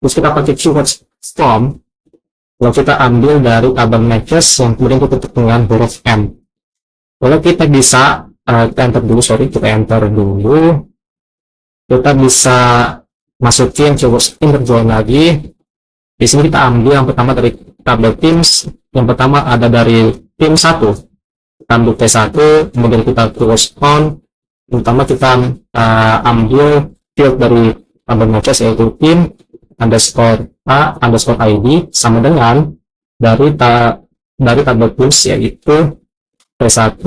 Terus kita pakai keyword storm. Lalu kita ambil dari tabel matches yang kemudian kita tutup dengan huruf M. Lalu kita bisa kita enter dulu, kita bisa masukin keyword interjoin lagi. Di sini kita ambil yang pertama dari tabel teams. Yang pertama ada dari tim 1. Kita ambil T1, kemudian kita close on. Pertama kita ambil field dari tabel matches yaitu tim underscore A underscore ID sama dengan dari tabel teams yaitu T1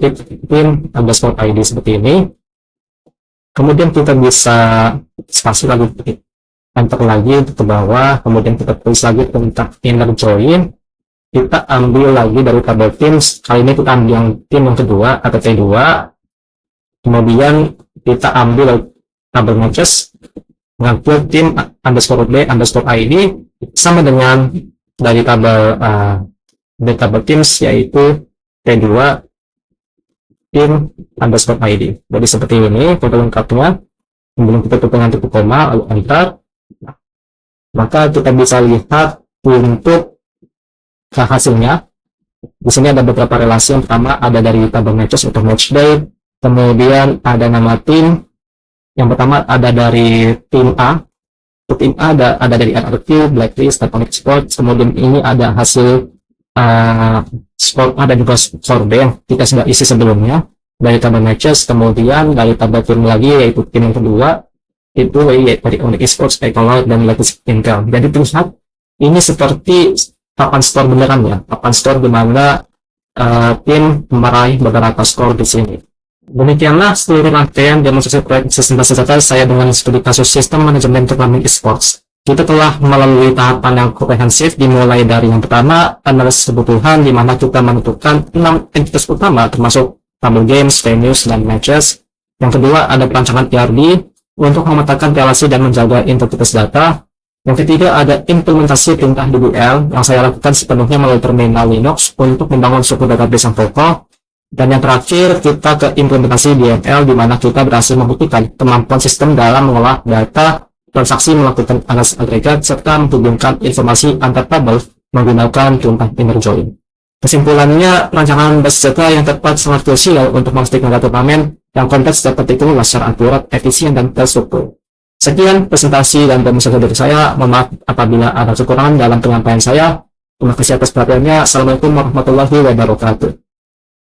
titik tim underscore ID seperti ini. Kemudian kita bisa spasi lagi, enter lagi ke bawah, kemudian kita tulis lagi tentang inner join. Kita ambil lagi dari tabel teams, kali ini kita ambil yang tim yang kedua atau T2. Kemudian kita ambil tabel matches dengan field tim underscore B underscore ID sama dengan dari tabel teams yaitu T2 tim underscore ID. Jadi seperti ini foto lengkapnya. Kemudian kita tutup dengan titik koma lalu enter. Maka kita bisa lihat untuk hasilnya. Di sini ada beberapa relasi. Yang pertama ada dari tabel matches untuk match day, kemudian ada nama tim. Yang pertama ada dari tim A. Untuk tim A ada dari RRQ, Blacklist, Tectonic Sports. Kemudian ini ada hasil skor A dan juga skor B yang kita sudah isi sebelumnya dari tabel matches. Kemudian dari tabel tim lagi yaitu tim yang kedua itu dari Onyx Esports, Ecolite, dan Lattice Intel. Jadi terlihat ini seperti papan skor beneran ya, papan skor di mana tim meraih beberapa skor di sini. Demikianlah seluruh rangkaian demonstrasi proyek sistem data saya dengan studi kasus sistem manajemen turnamen esports. Kita telah melalui tahapan yang komprehensif dimulai dari yang pertama, analisis kebutuhan di mana kita menentukan 6 entitas utama termasuk tabel games, venues, dan matches. Yang kedua ada perancangan ERD untuk memetakan relasi dan menjaga integritas data. Yang ketiga ada implementasi perintah DBL yang saya lakukan sepenuhnya melalui terminal Linux untuk membangun suatu database yang pokok. Dan yang terakhir kita ke implementasi DML di mana kita berhasil membuktikan kemampuan sistem dalam mengolah data transaksi, melakukan analisis agregat, serta menghubungkan informasi antar tabel menggunakan perintah inner join. Kesimpulannya, rancangan basis data yang tepat sangat krusial untuk memastikan data turnamen yang konteks dapat dikelola secara akurat, efisien, dan terstruktur. Sekian presentasi dan demonstrasi dari saya. Mohon maaf apabila ada kekurangan dalam penyampaian saya. Terima kasih atas perhatiannya. Assalamualaikum warahmatullahi wabarakatuh.